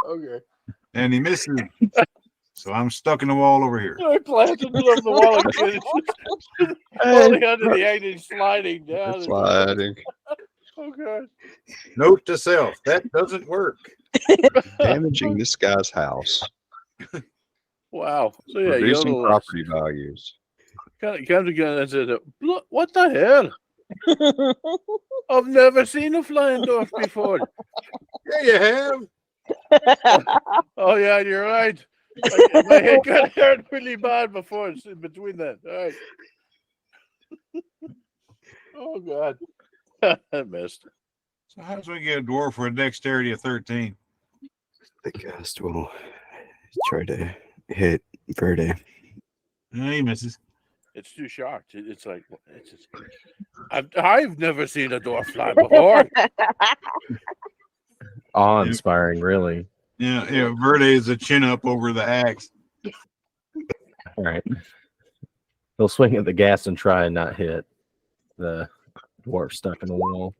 Okay. and he misses. So I'm stuck in the wall over here. I planted it on the wall again. Holding onto the egg and sliding down. It's sliding. Oh, God. Note to self: that doesn't work. Damaging this guy's house. Wow. So, yeah, Reducing Yodel property values. comes again and said, what the hell? I've never seen a flying dwarf before. Yeah, you have. Oh, yeah, you're right. My head got hurt really bad before. It's in between that. All right. Oh, God. I missed. So how does we get a dwarf for a dexterity of 13? The ghost will try to hit Verde. He misses. It's too shocked. It's like, it's just, I've never seen a dwarf fly before. Awe-inspiring, really. Yeah, Verde is a chin up over the axe. All right. He'll swing at the gas and try and not hit the dwarf stuck in the wall.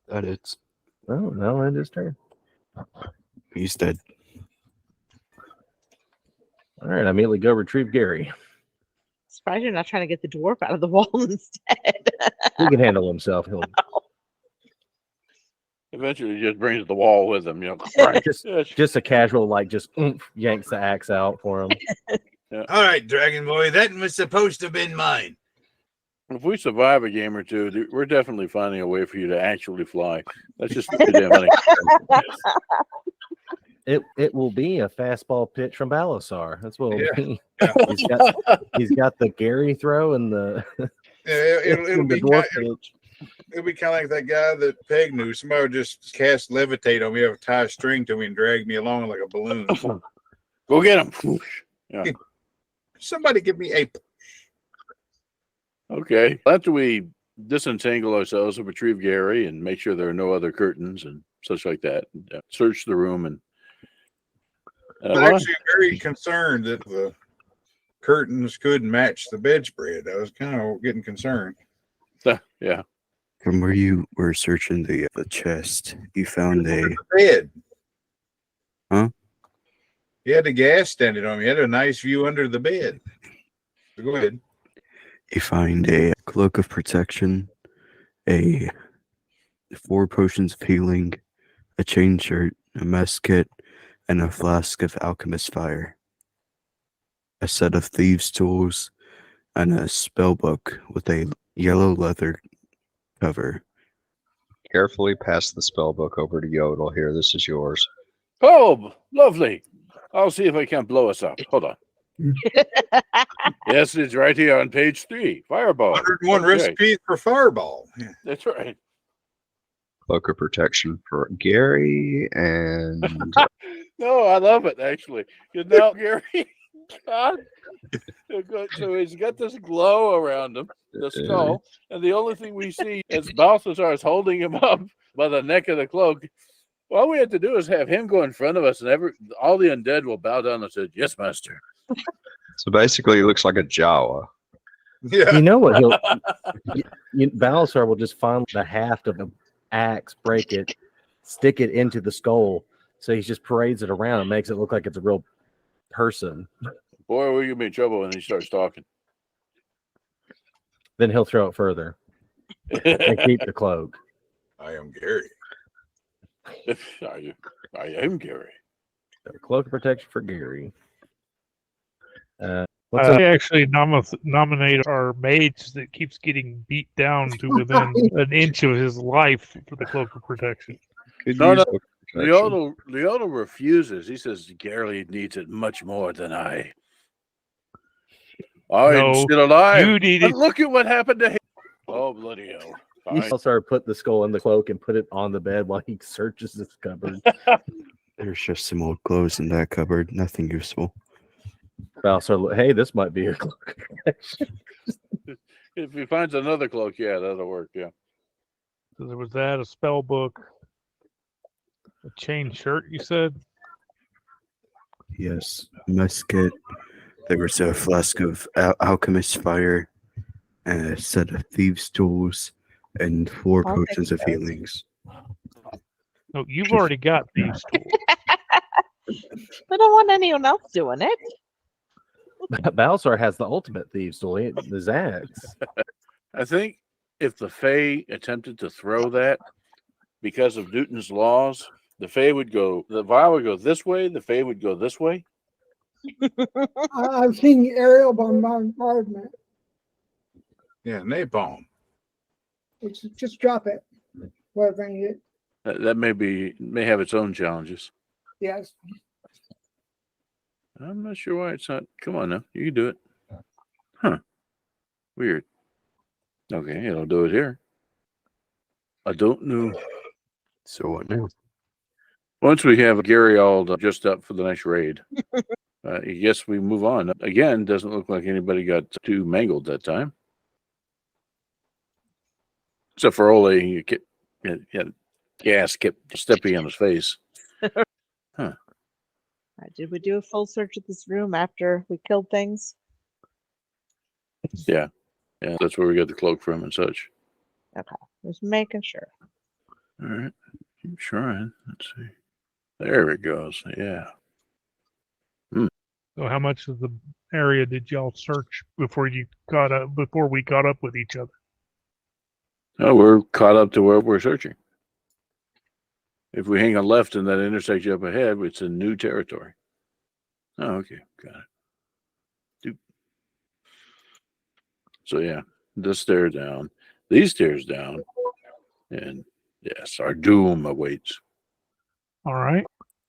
That it's. Oh, no, it is turn. He's dead. All right, I immediately go retrieve Gary. Surprised you're not trying to get the dwarf out of the wall instead. He can handle himself. He'll Eventually, he just brings the wall with him. You know, just a casual, like, just yanks the axe out for him. All right, Dragon Boy, that was supposed to have been mine. If we survive a game or two, we're definitely finding a way for you to actually fly. That's just too damn funny. It will be a fastball pitch from Balasar. That's what it'll be. Yeah. He's got the Gary throw and the It'll the be dwarf kind, pitch. it'll be kind of like that guy that Peg knew. Somebody would just cast levitate on me, have a tie a string to me, and drag me along like a balloon. Go get him. Yeah. Somebody give me a. Okay. After we disentangle ourselves and retrieve Gary and make sure there are no other curtains and such like that, search the room and. But actually, I'm very concerned that the curtains couldn't match the bedspread. I was kind of getting concerned. Yeah. From where you were searching the chest, you found a The bed. Huh? He had the gas standing on him. He had a nice view under the bed. So go ahead. you find a cloak of protection, 4 potions of healing, a chain shirt, a mess kit, and a flask of alchemist fire, a set of thieves' tools, and a spell book with a yellow leather cover. Carefully pass the spell book over to Yodel here. This is yours. Oh, lovely. I'll see if I can't blow us up. Hold on. Yes, it's right here on page 3. Fireball. 101 Okay. recipes for Fireball. Yeah. That's right. Cloak of protection for Gary and No, I love it actually. Because now Gary, God, so he's got this glow around him, the skull, and the only thing we see is Balthazar is holding him up by the neck of the cloak. All we have to do is have him go in front of us, and all the undead will bow down and say, "Yes, master." so basically he looks like a Jawa. Yeah. You know what? Balasar will just find the haft of the axe, break it, stick it into the skull. So he just parades it around and makes it look like it's a real person. Boy, we're gonna be in trouble when he starts talking. Then he'll throw it further and keep the cloak. I am Gary. I am Gary. So, cloak of protection for Gary. I actually nominate our mage that keeps getting beat down to within an inch of his life for the cloak of protection. No. Leoto refuses. He says Gary needs it much more than I. I'm No, still alive. you need But it. look at what happened to him. Oh, bloody hell. You Fine. Balasar put the skull in the cloak and put it on the bed while he searches his cupboard. There's just some old clothes in that cupboard. Nothing useful. Balasar, hey, this might be a cloak of protection. If he finds another cloak, yeah, that'll work. Yeah. So there was that, a spell book, a chain shirt, you said? Yes, mess kit. There was a flask of alchemist fire, and a set of thieves' tools, and 4 I'll take potions of those. healings. No, you've already got these tools. I don't want anyone else doing it. Balasar has the ultimate thieves tool, the axe. I think if the Fae attempted to throw that because of Newton's laws, the vial would go this way, the Fae would go this way. I've seen aerial bombardment. Yeah, napalm. It's just drop it. Whatever you get. That may have its own challenges. Yes. I'm not sure why it's not. Come on now, you can do it. Huh. Weird. Okay, it'll do it here. I don't know. So what now? Once we have Gary all just up for the next raid, I guess we move on. Again, doesn't look like anybody got too mangled that time. Except for Ole, gas kept stepping on his face. Did we do a full search of this room after we killed things? Yeah, that's where we got the cloak from and such. Okay, just making sure. All right, keep trying. Let's see. There it goes. Yeah. So how much of the area did y'all search before we caught up with each other? Oh, we're caught up to where we're searching. If we hang a left in that intersection up ahead, it's in new territory. Oh, okay, got it. So yeah, this stairs down, these stairs down, and yes, our doom awaits. All right.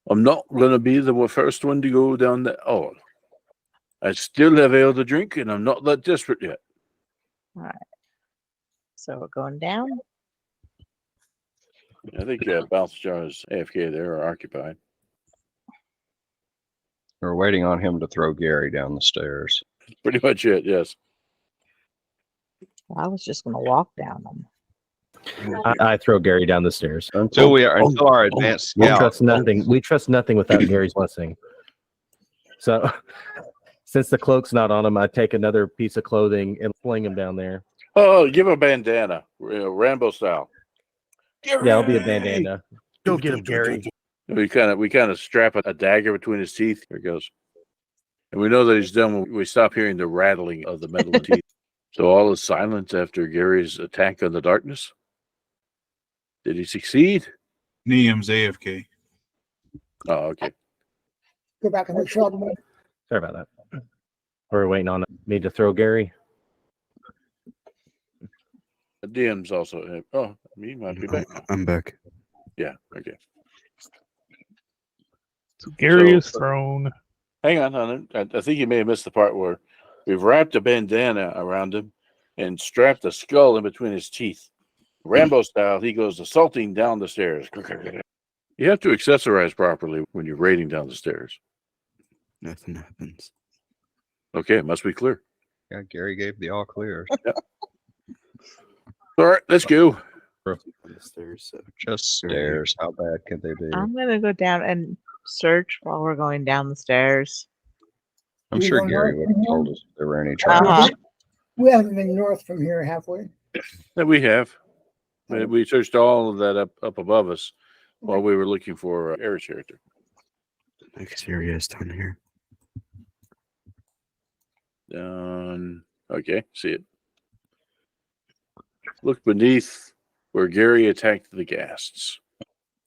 I'm not going to be the first one to go down that. Oh, I still have ale to drink, and I'm not that desperate yet. All right. So we're going down. I think Bounce Jar is AFK there or occupied. We're waiting on him to throw Gary down the stairs. Pretty much it, yes. I was just going to walk down them. I throw Gary down the stairs. Until our advanced We scout. trust nothing. We trust nothing without Gary's blessing. So, since the cloak's not on him, I take another piece of clothing and fling him down there. Oh, give a bandana, Rambo style. Yeah, it'll be a bandana. Go get him, Gary. We kind of strap a dagger between his teeth. Here it goes. And we know that he's done when we stop hearing the rattling of the metal teeth. So all is silence after Gary's attack on the darkness. Did he succeed? Neum's AFK. Oh, okay. Go back and make sure. Sorry about that. We're waiting on me to throw Gary. The DM's also. Oh, he might be back. I'm back. Yeah. Okay. So Gary So- is thrown. Hang on. I think you may have missed the part where we've wrapped a bandana around him and strapped a skull in between his teeth. Rambo style, he goes assaulting down the stairs. You have to accessorize properly when you're raiding down the stairs. Nothing happens. Okay, it must be clear. Yeah, Gary gave the all clear. All right, let's go. The stairs. Just stairs. How bad could they be? I'm going to go down and search while we're going down the stairs. I'm You sure don't Gary know? would have told us if there were any traps. Uh-huh. We haven't been north from here halfway. Yeah, we have. We searched all of that up above us while we were looking for Eric's character. Next area is down here. Down. Okay, see it. Look beneath where Gary attacked the ghasts.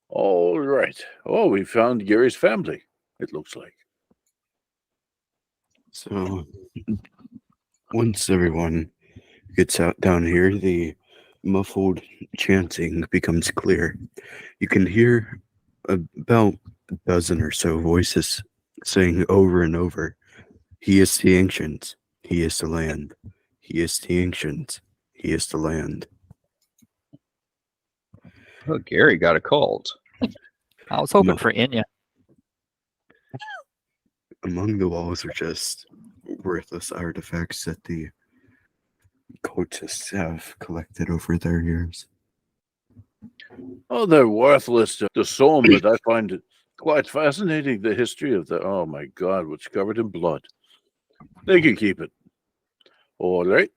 All right. Oh, we found Gary's family, it looks like. So once everyone gets out down here, the muffled chanting becomes clear. You can hear about a dozen or so voices saying over and over, "He is the ancient, he is the land. He is the ancient, he is the land." Oh, Gary got a cult. I was hoping for Inya. Among the walls are just worthless artifacts that the cultists have collected over their years. Oh, they're worthless to some, but I find it quite fascinating, the history of oh my God, what's covered in blood. They can keep it. All right.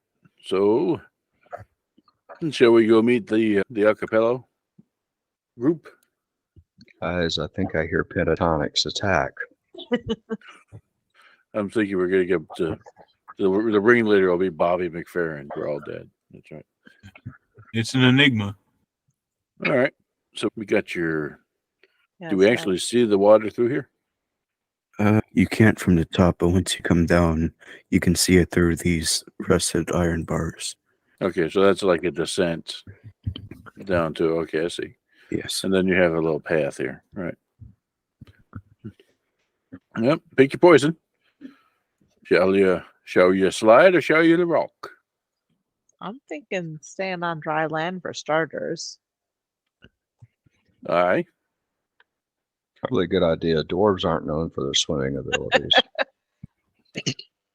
So, shall we go meet the acapella group? Guys, I think I hear Pentatonix attack. I'm thinking we're going to get to the ringleader will be Bobby McFerrin. We're all dead. That's right. It's an enigma. All right. So we got your. Yeah, Do we so- actually see the water through here? You can't from the top, but once you come down, you can see it through these rusted iron bars. Okay, so that's like a descent down to. Okay, I see. Yes. And then you have a little path here, right? Yep. Pick your poison. Shall you slide or shall you rock? I'm thinking staying on dry land for starters. Aye. Probably a good idea. Dwarves aren't known for their swimming abilities.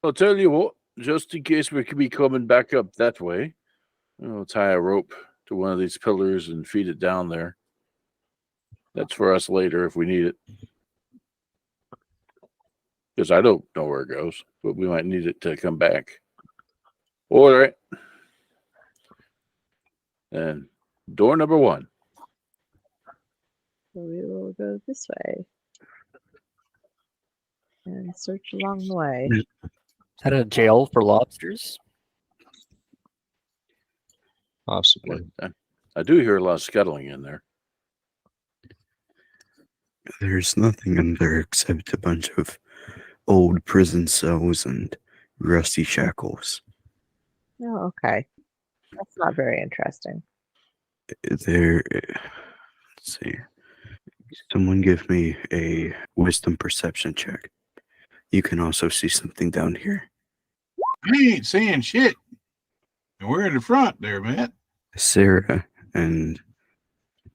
I'll tell you what. Just in case we could be coming back up that way, I'll tie a rope to one of these pillars and feed it down there. That's for us later if we need it. Because I don't know where it goes, but we might need it to come back. All right. And door number 1. So we will go this way and search along the way. Is that a jail for lobsters? Possibly. I do hear a lot of scuttling in there. There's nothing in there except a bunch of old prison cells and rusty shackles. Oh, okay. That's not very interesting. There, let's see. Someone give me a wisdom perception check. You can also see something down here. I ain't seeing shit. And we're in the front there, Matt. Sarah and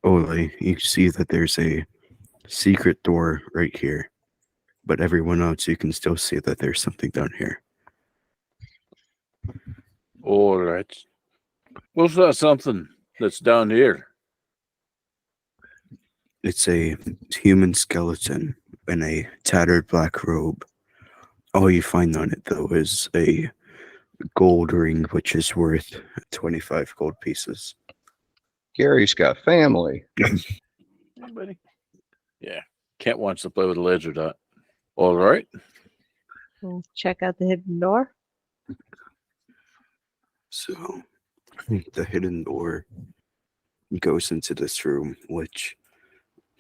Ole, you see that there's a secret door right here. But everyone else, you can still see that there's something down here. All right. What's that something that's down here? It's a human skeleton in a tattered black robe. All you find on it, though, is a gold ring, which is worth 25 gold pieces. Gary's got family. Anybody? Yeah. Kent wants to play with a laser dot. All right. We'll check out the hidden door. So, the hidden door goes into this room, which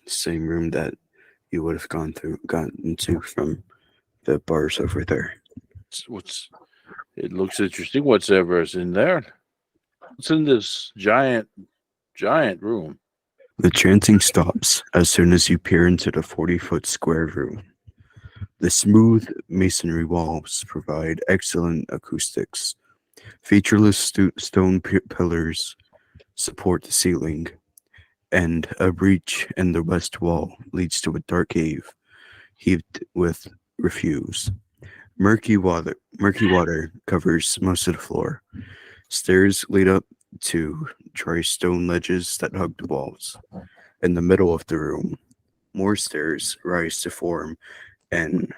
same room that you would have gotten into from the bars over there. It looks interesting. Whatever is in there? What's in this giant room? The chanting stops as soon as you peer into the 40-foot square room. The smooth masonry walls provide excellent acoustics. Featureless stone pillars support the ceiling, and a breach in the west wall leads to a dark cave heaped with refuse. Murky water covers most of the floor. Stairs lead up to dry stone ledges that hug the walls. In the middle of the room, more stairs rise to form and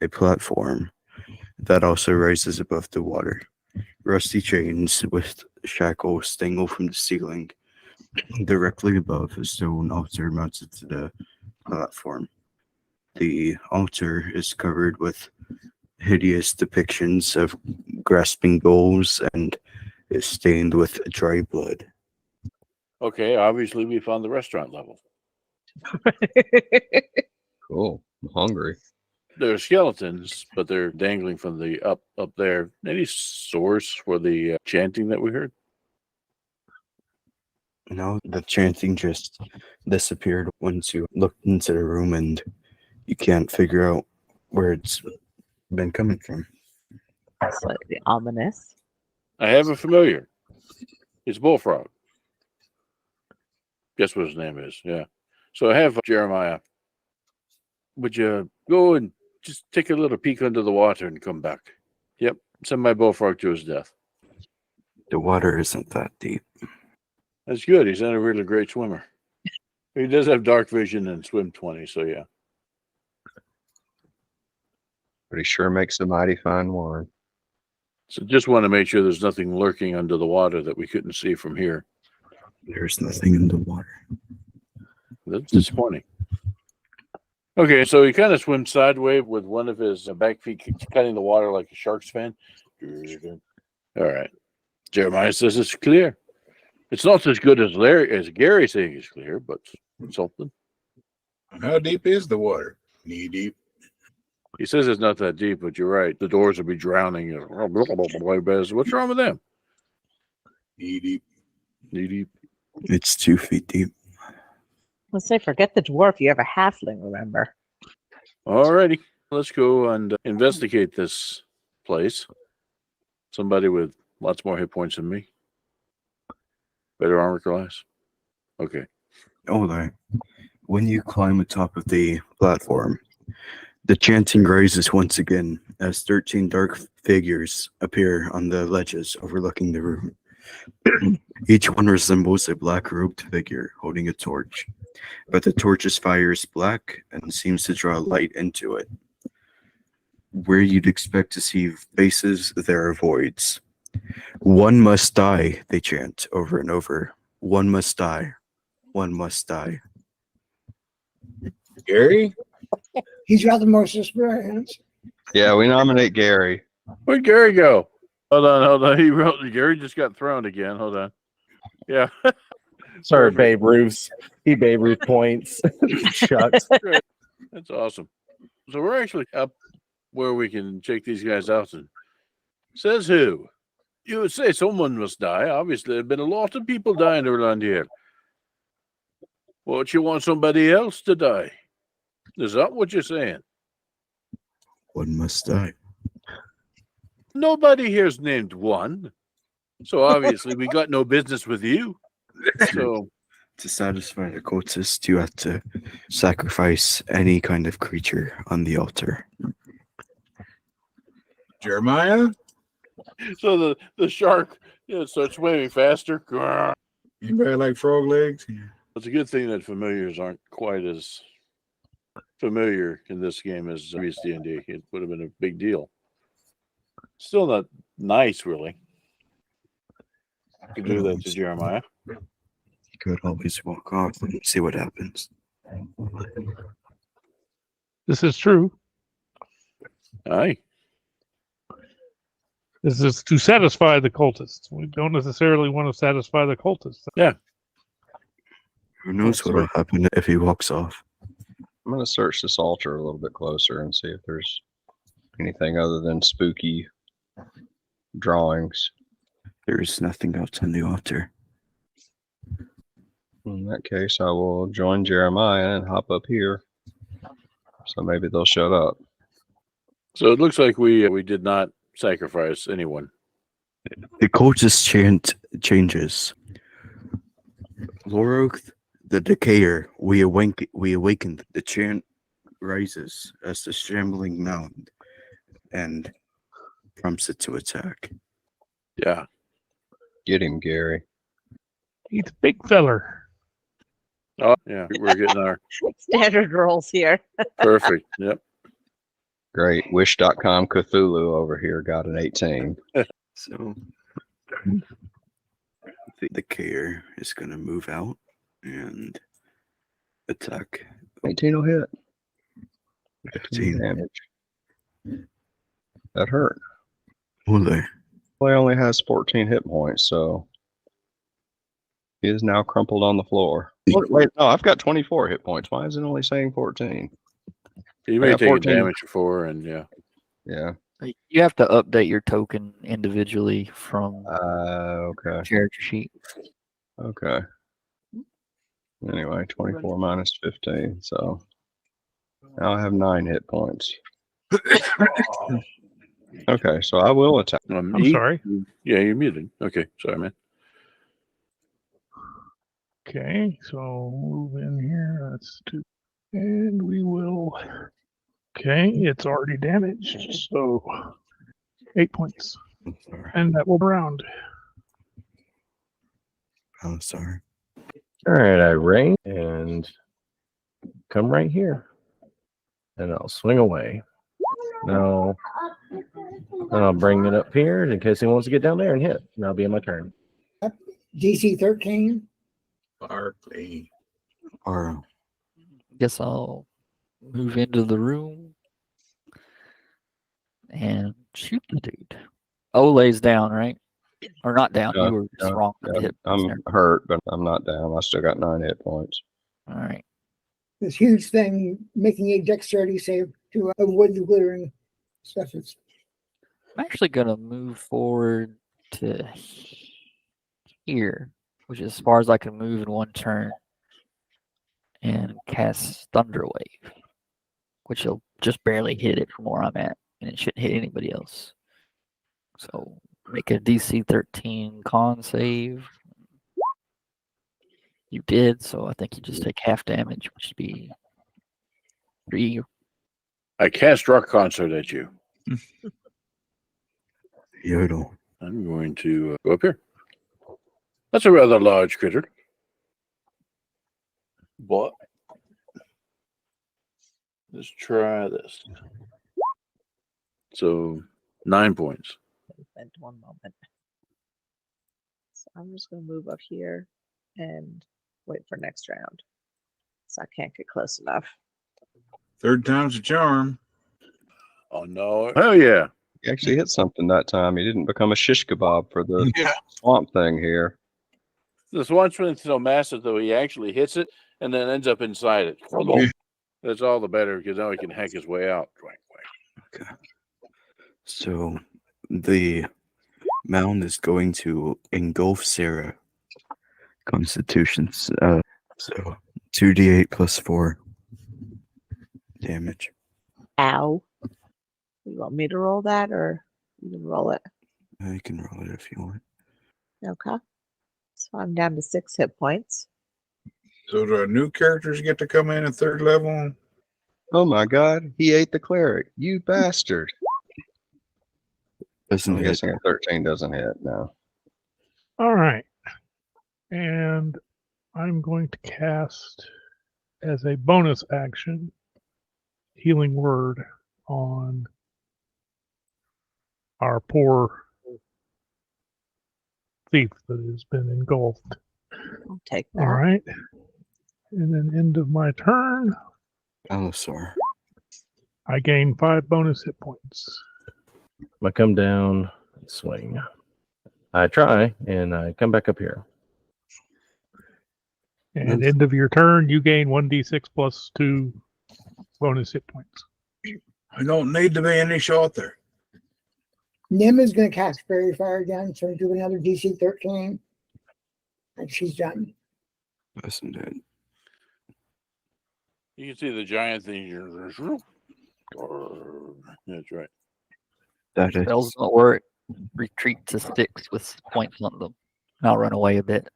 a platform that also rises above the water. Rusty chains with shackles dangle from the ceiling. Directly above, a stone altar mounted to the platform. The altar is covered with hideous depictions of grasping bulls and is stained with dry blood. Okay, obviously we found the restaurant level. Cool. I'm hungry. They're skeletons, but they're dangling from the up there. Any source for the chanting that we heard? No, the chanting just disappeared once you looked into the room, and you can't figure out where it's been coming from. Slightly ominous. I have a familiar. It's Bullfrog. Guess what his name is? Yeah. So I have Jeremiah. Would you go and just take a little peek under the water and come back? Yep. Send my Bullfrog to his death. The water isn't that deep. That's good. He's not a really great swimmer. He does have dark vision and swim 20, so yeah. But he sure makes a mighty fine wine. So just want to make sure there's nothing lurking under the water that we couldn't see from here. There's nothing in the water. That's disappointing. Okay, so he kind of swims sideways with one of his back feet cutting the water like a shark's fin. All right. Jeremiah says it's clear. It's not as good as Gary saying it's clear, but something. How deep is the water? Knee deep. He says it's not that deep, but you're right. The doors will be drowning. What's wrong with them? Knee deep. Knee deep. It's 2 feet deep. Let's say, forget the dwarf. You have a halfling, remember? All righty. Let's go and investigate this place. Somebody with lots more hit points than me. Better armor class. Okay. Hold on. When you climb atop of the platform, the chanting rises once again as 13 dark figures appear on the ledges overlooking the room. Each one resembles a black-robed figure holding a torch, but the torch's fire is black and seems to draw light into it. Where you'd expect to see faces, there are voids. One must die, they chant over and over. One must die. One must die. Gary? He's got the most experience. Yeah, we nominate Gary. Where'd Gary go? Hold on. Gary just got thrown again. Hold on. Yeah. Sorry, Perfect. Babe Ruth's. He Babe Ruth points. Shucks. Great. That's awesome. So we're actually up where we can check these guys out. And says who? You would say someone must die. Obviously, there have been a lot of people dying around here. What, you want somebody else to die? Is that what you're saying? One must die. Nobody here's named one. So obviously, we got no business with you. So To satisfy the cultist, you have to sacrifice any kind of creature on the altar. Jeremiah? So the shark starts swimming faster. Anybody like frog legs? It's a good thing that familiars aren't quite as familiar in this game as previous D&D. It would have been a big deal. Still not nice, really. You could do that to Jeremiah. You could always walk off and see what happens. This is true. Aye. This is to satisfy the cultists. We don't necessarily want to satisfy the cultists. Who knows what will happen if he walks off? I'm going to search this altar a little bit closer and see if there's anything other than spooky drawings. There is nothing else on the altar. In that case, I will join Jeremiah and hop up here. So maybe they'll shut up. So it looks like we did not sacrifice anyone. The cultist chant changes. Loroth, the Decayer, we awakened. The chant rises as the shambling mound and prompts it to attack. Yeah. Get him, Gary. He's a big feller. Oh, yeah. We're getting our Standard rolls here. perfect. Yep. Great. Wish.com Cthulhu over here got an 18. So the Decayer is going to move out and attack. 18 will hit. 15 damage. That hurt. Will they? Well, he only has 14 hit points, so he is now crumpled on the floor. Wait, no, I've got 24 hit points. Why is it only saying 14? You may got take 14. damage before, and yeah. Yeah. You have to update your token individually from Okay. character sheet. Okay. Anyway, 24 minus 15. So now I have 9 hit points. Okay, so I will attack. I'm sorry. Yeah, you're muted. Okay, sorry, man. Okay, so move in here. That's 2. And we will. Okay, it's already damaged. So 8 points. And that will round. I'm sorry. All right, I ring and come right here. And I'll swing away. Now, I'll bring it up here in case he wants to get down there and hit. And that'll be my turn. DC 13. Barkley. Or Guess I'll move into the room and shoot the dude. Ole's down, right? Or not down. Yeah, You were just yeah, wrong with the hit points I'm there. hurt, but I'm not down. I still got 9 hit points. All right. This huge thing making a dexterity save to avoid the glittering stuff. It's I'm actually going to move forward to here, which is as far as I can move in one turn, and cast Thunder Wave, which will just barely hit it from where I'm at, and it shouldn't hit anybody else. So make a DC 13 con save. You did, so I think you just take half damage, which would be 3. I cast Rock Concert at you. Yodel. I'm going to go up here. That's a rather large critter. But let's try this. So 9 points. Spend one moment. So I'm just going to move up here and wait for next round. So I can't get close enough. Third time's a charm. Oh no! Hell yeah! He actually hit something that time. He didn't become a shish kebab for the Yeah. swamp thing here. This one's been so massive though, he actually hits it and then ends up inside it. Yeah. That's all the better because now he can hack his way out. Okay. So the mound is going to engulf Sarah. Constitutions. So 2d8 plus 4 damage. Ow. You want me to roll that or you can roll it? You can roll it if you want. Okay. So I'm down to 6 hit points. So do our new characters get to come in at third level? Oh my god, he ate the cleric. You bastard. Doesn't I'm hit. guessing a 13 doesn't hit now. All right. And I'm going to cast as a bonus action Healing Word on our poor thief that has been engulfed. I'll take that. All right. And then end of my turn, Allosaur. I gain 5 bonus hit points. I come down, swing. I try, and I come back up here. And end of your turn, you gain 1d6 plus 2 bonus hit points. I don't need to be any shorter. Nim is going to cast Fairy Fire again, so do another DC 13. And she's done. Doesn't hit. You can see the giant thing. That's right. That is. Spells don't work. Retreat to 6 with points on them. I'll run away a bit.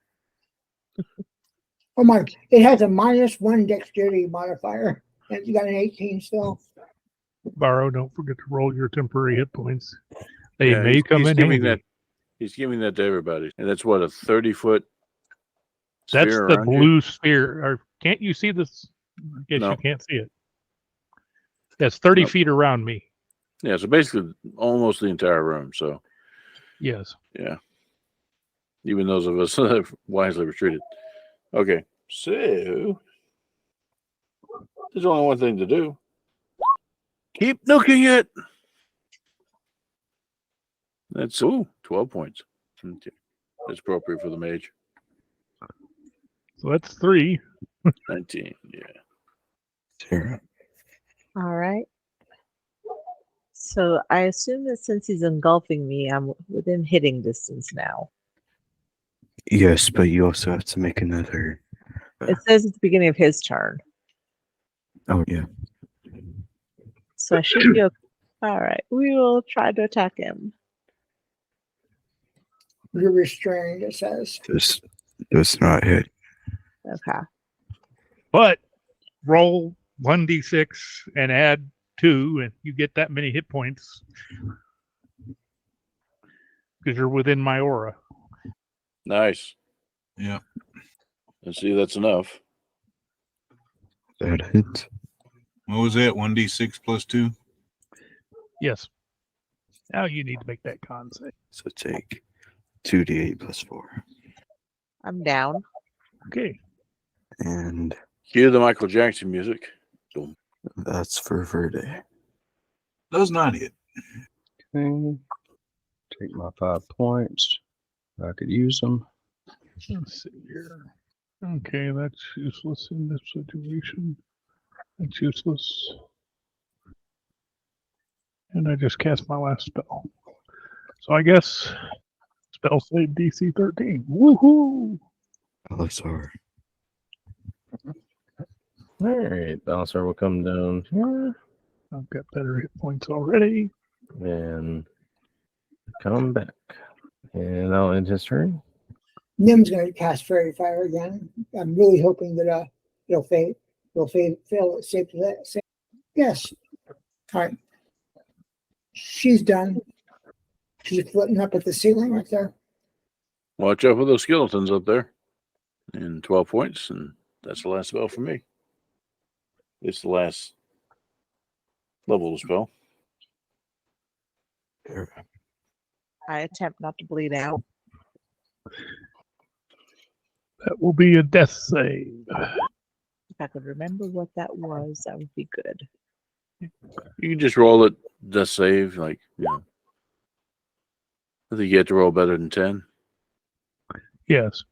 Oh my, it has a -1 dexterity modifier. And you got an 18 still. Borrow, don't forget to roll your temporary hit points. They Yeah, may come he's in giving handy. He's giving that to everybody, and that's what, a 30-foot. That's sphere the around you? blue sphere. Or can't you see this? I guess No. you can't see it. That's 30 Nope. feet around me. Yeah, so basically almost the entire room. So Yes. yeah, even those of us that have wisely retreated. Okay, so there's only one thing to do. Keep nuking it. That's 12 points. Okay. That's appropriate for the mage. So that's 3. 19. Yeah. Sarah. All right. So I assume that since he's engulfing me, I'm within hitting distance now. Yes, but you also have to make another. It says at the beginning of his turn. Oh, yeah. So I should be okay. All right. We will try to attack him. You're restrained, it says. This does not hit. Okay. But roll 1d6 and add 2, and you get that many hit points because you're within my aura. Nice. Yeah. Let's see, that's enough. That hits. What was that? 1d6 plus 2? Yes. Now you need to make that con save. So take 2d8 plus 4. I'm down. Okay. And Cue the Michael Jackson music. Boom. that's for Verde. Does not hit. Okay. Take my 5 points. I could use them. Let's see here. Okay, that's useless in this situation. That's useless. And I just cast my last spell. So I guess spell save DC 13. Woohoo! Allosaur. All right, Balancer will come down here I've got better hit points already. and come back. And I'll end his turn. Nim's going to cast Fairy Fire again. I'm really hoping that it'll fail. Fail safe to that. Yes. All right. She's done. She's floating up at the ceiling right there. Watch out for those skeletons up there. And 12 points, and that's the last spell for me. It's the last level of the spell. I attempt not to bleed out. That will be a death save. If I could remember what that was, that would be good. You can just roll it, the save, like, I think you have to roll better than 10. Yes.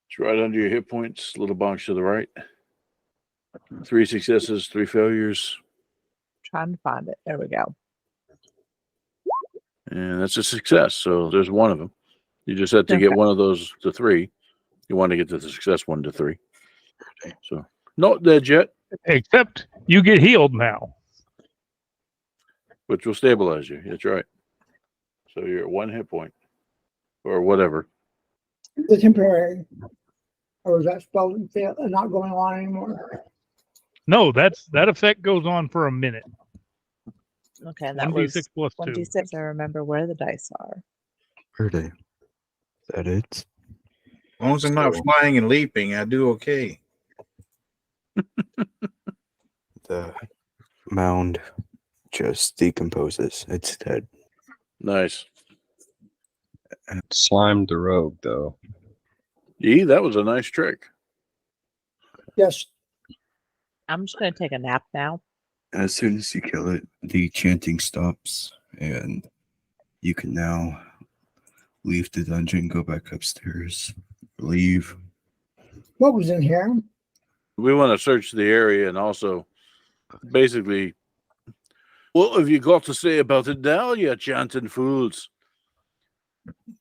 It's right under your hit points, little box to the right. 3 successes, 3 failures. Trying to find it. There we go. And that's a success. So there's one of them. You just had to get Okay. one of those to 3. You want to get to the success 1 to 3. So not dead yet, Except you get healed now. which will stabilize you. That's right. So you're at 1 hit point or whatever. The temporary. Or is that spell not going on anymore? No, that effect goes on for a minute. Okay, and that 1d6 was plus 2. 1d6. I remember where the dice are. Where are they? Is that it? As long as I'm not So- flying and leaping, I do okay. The mound just decomposes. It's dead. Nice. Slimed the rogue, though. That was a nice trick. Yes. I'm just going to take a nap now. As soon as you kill it, the chanting stops, and you can now leave the dungeon, go back upstairs, leave. What was in here? We want to search the area and also basically, what have you got to say about it now, you chanting fools?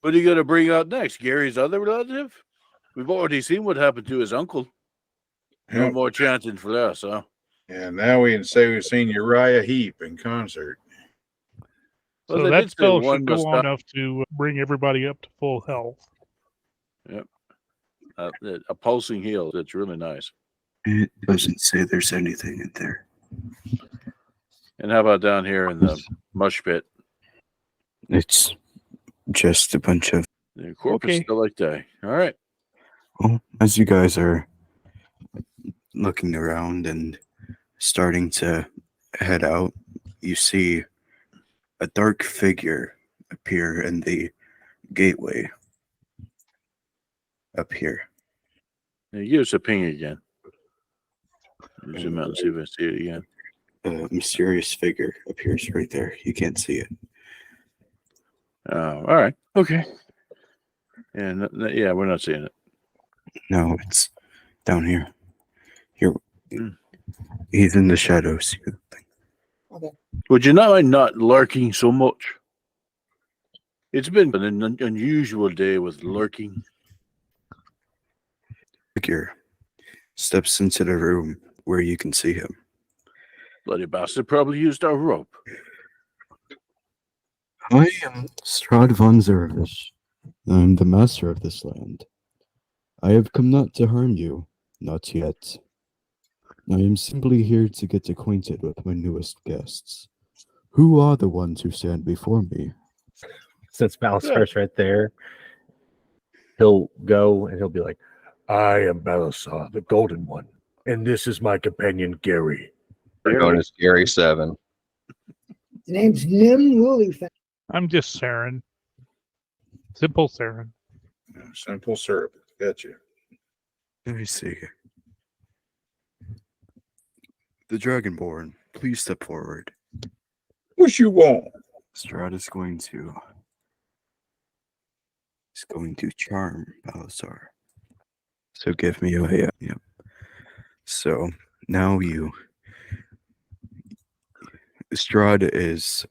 What are you going to bring out next? Gary's other relative? We've already seen what happened to his uncle. No Yep. more chanting for us, huh? And now we can say we've seen Uriah Heep in concert. Well, So they that did say spell one should go must on die. enough to bring everybody up to full health. A pulsing heal. That's really nice. It doesn't say there's anything in there. And how about down here in the mush pit? It's just a bunch of. The corpus Okay. delicti. All right. Well, as you guys are looking around and starting to head out, you see a dark figure appear in the gateway up here. Now, give us a ping again. Zoom out and see if I see it again. A mysterious figure appears right there. You can't see it. Oh, all right. Okay. And yeah, we're not seeing it. No, it's down here. Here. Mm. He's in the shadows. Okay. Would you mind not lurking so much? It's been an unusual day with lurking. Figure steps into the room where you can see him. Bloody bastard probably used our rope. I am Strahd von Zervish. I am the master of this land. I have come not to harm you, not yet. I am simply here to get acquainted with my newest guests. Who are the ones who stand before me? Since Balasar's right there, he'll go and he'll be like, I am Balasar, the Golden One, and this is my companion Gary. We're going as Gary 7. The name's Nim Lilyfang. I'm just Saren. Simple Saren. Simple syrup. Gotcha. Let me see. The Dragonborn, please step forward. What you want? Strahd is going to charm Balasar. So give me a yep. So now Strahd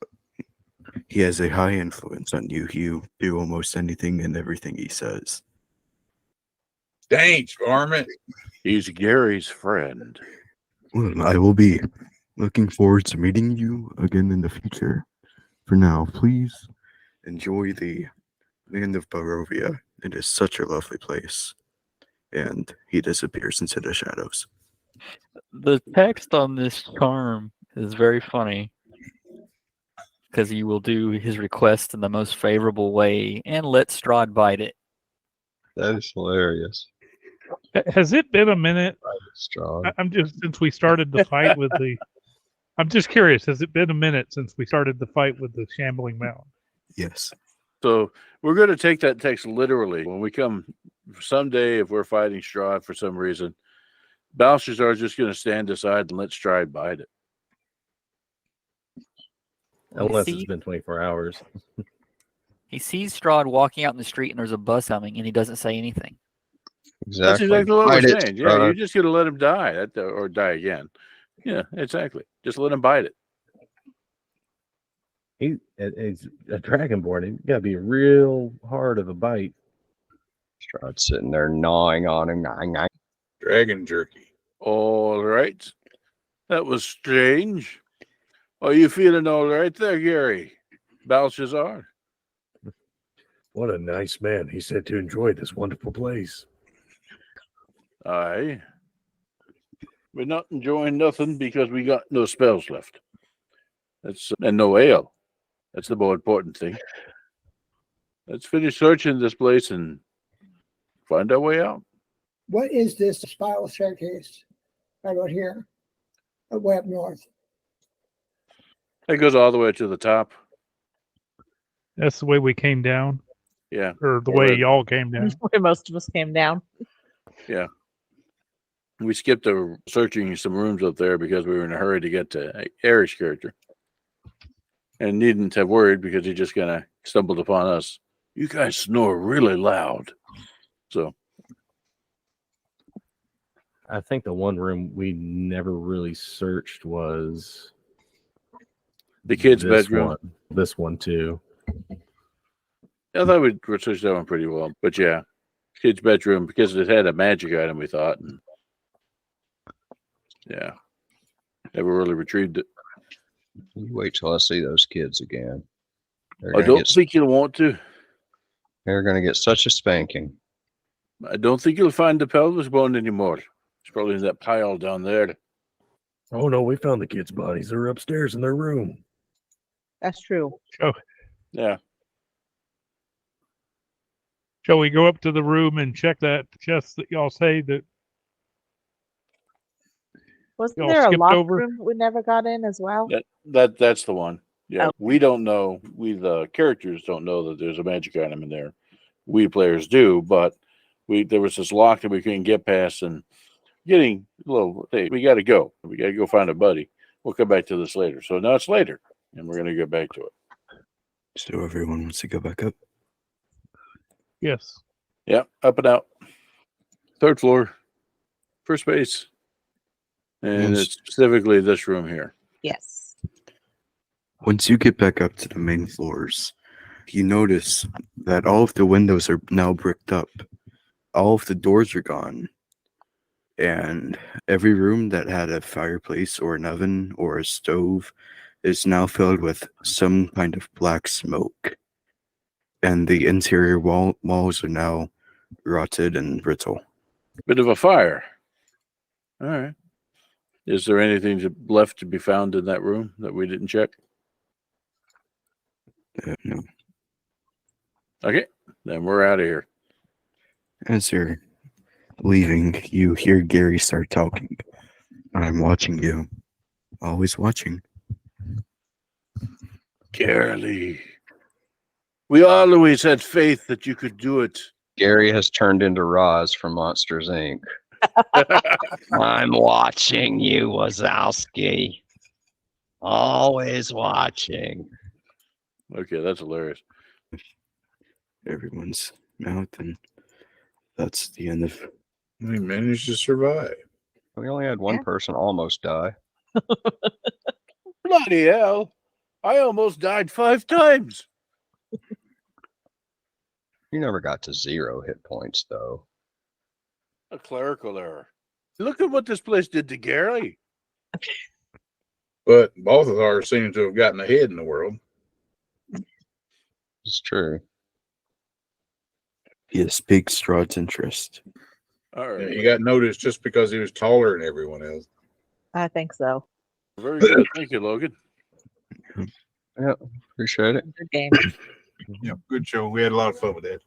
he has a high influence on you. You do almost anything and everything he says. Thanks, varmint. He's Gary's friend. Well, I will be looking forward to meeting you again in the future. For now, please enjoy the land of Barovia. It is such a lovely place. And he disappears into the shadows. The text on this charm is very funny because he will do his request in the most favorable way and let Strahd bite it. That is hilarious. Has it been a minute? Strong. I'm just since we started the fight with the. I'm just curious. Has it been a minute since we started the fight with the shambling mound? Yes. So we're going to take that text literally. When we come someday, if we're fighting Strahd for some reason, Belshazzar is just going to stand aside and let Strahd bite it. Unless See? it's been 24 hours. He sees Strahd walking out in the street and there's a bus humming and he doesn't say anything. Exactly. That's exactly what Bite we're it, saying. Yeah, you're just going to let him die or die again. Yeah, exactly. Just let him bite it. He's a dragonborn. He's got to be real hard of a bite. Strahd sitting there gnawing on him. Dragon jerky. All right. That was strange. Are you feeling all right there, Gary? Belshazzar? What a nice man. He said to enjoy this wonderful place. Aye. We're not enjoying nothing because we got no spells left. And no ale. That's the more important thing. Let's finish searching this place and find our way out. What is this spiral staircase right about here? Way up north. It goes all the way to the top. That's the way we came down, Yeah. or the Or way the- y'all came down. Where most of us came down. Yeah. We skipped searching some rooms up there because we were in a hurry to get to Eric's character. And needn't have worried because he just kind of stumbled upon us. You guys snore really loud. So I think the one room we never really searched was the kids' this bedroom. one. This one too. I thought we researched that one pretty well. But yeah, kids' bedroom because it had a magic item, we thought. And yeah. Never really retrieved it. You wait till I see those kids again. I don't think you'll want to. They're going to get such a spanking. I don't think you'll find the pelvis bone anymore. It's probably in that pile down there. Oh no, we found the kids' bodies. They're upstairs in their room. That's true. Yeah. Shall we go up to the room and check that chest that y'all say that Wasn't Y'all there a skipped locked over? room we never got in as well? That's the one. Yeah. Okay. We don't know. We the characters don't know that there's a magic item in there. We players do, but there was this lock that we couldn't get past and getting a little hey, we gotta go. We gotta go find a buddy. We'll come back to this later. So now it's later and we're gonna go back to it. So everyone wants to go back up. yes? Yeah, up and out. Third floor. First base. And it's specifically this room here. Yes. Once you get back up to the main floors, you notice that all of the windows are now bricked up. All of the doors are gone. And every room that had a fireplace or an oven or a stove is now filled with some kind of black smoke. And the interior walls are now rotted and brittle. Bit of a fire. All right. Is there anything left to be found in that room that we didn't check? No. Okay, then we're out of here. As you're leaving, you hear Gary start talking. I'm watching you. Always watching. Gary, we always had faith that you could do it. Gary has turned into Roz from Monsters, Inc. I'm watching you, Wazowski. Always watching. Okay, that's hilarious. Everyone's out, and that's the end of. We managed to survive. We only had one person almost die. Bloody hell. I almost died 5 times. You never got to 0 hit points, though. A clerical error. Look at what this place did to Gary. But both of ours seem to have gotten ahead in the world. It's true. Yes, big Strahd's interest. All Yeah, right. he got noticed just because he was taller than everyone else. I think so. Very good. Thank you, Logan. Yeah, appreciate it. Good game. Yeah, good show. We had a lot of fun with that.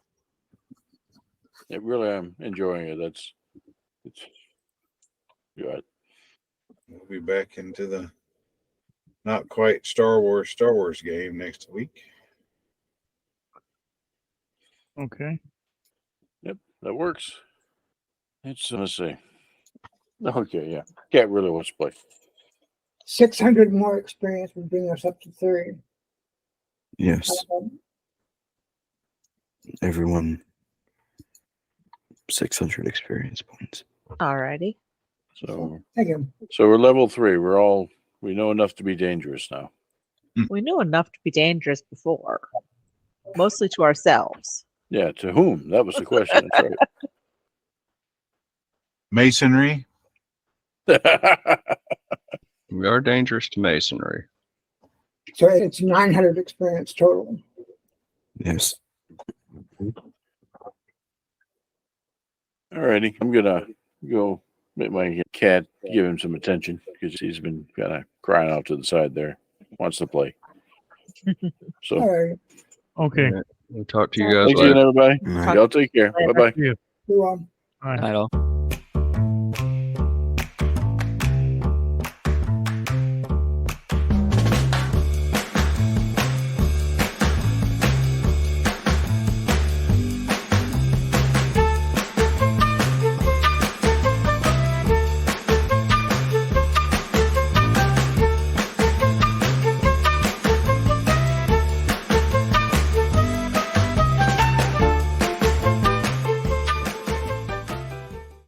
Yeah, really, I'm enjoying it. It's good. We'll be back into the not quite Star Wars game next week. Okay. Yep, that works. It's let's see. Okay, yeah. Cat really wants to play. 600 more experience would bring us up to 3. Yes, Um, everyone 600 experience points. Alrighty. So Thank you. we're level 3. We know enough to be dangerous now. We knew enough to be dangerous before, mostly to ourselves. Yeah, to whom? That was the question. Masonry. That's right. We are dangerous to masonry. So it's 900 experience total. Yes. Alrighty. I'm gonna go make my cat give him some attention because he's been kind of crying out to the side there. Wants to play. So All right. Okay. We'll talk to you guys thanks later. again, everybody. All right. Y'all take care. Later. Bye bye. You, All right. I don't.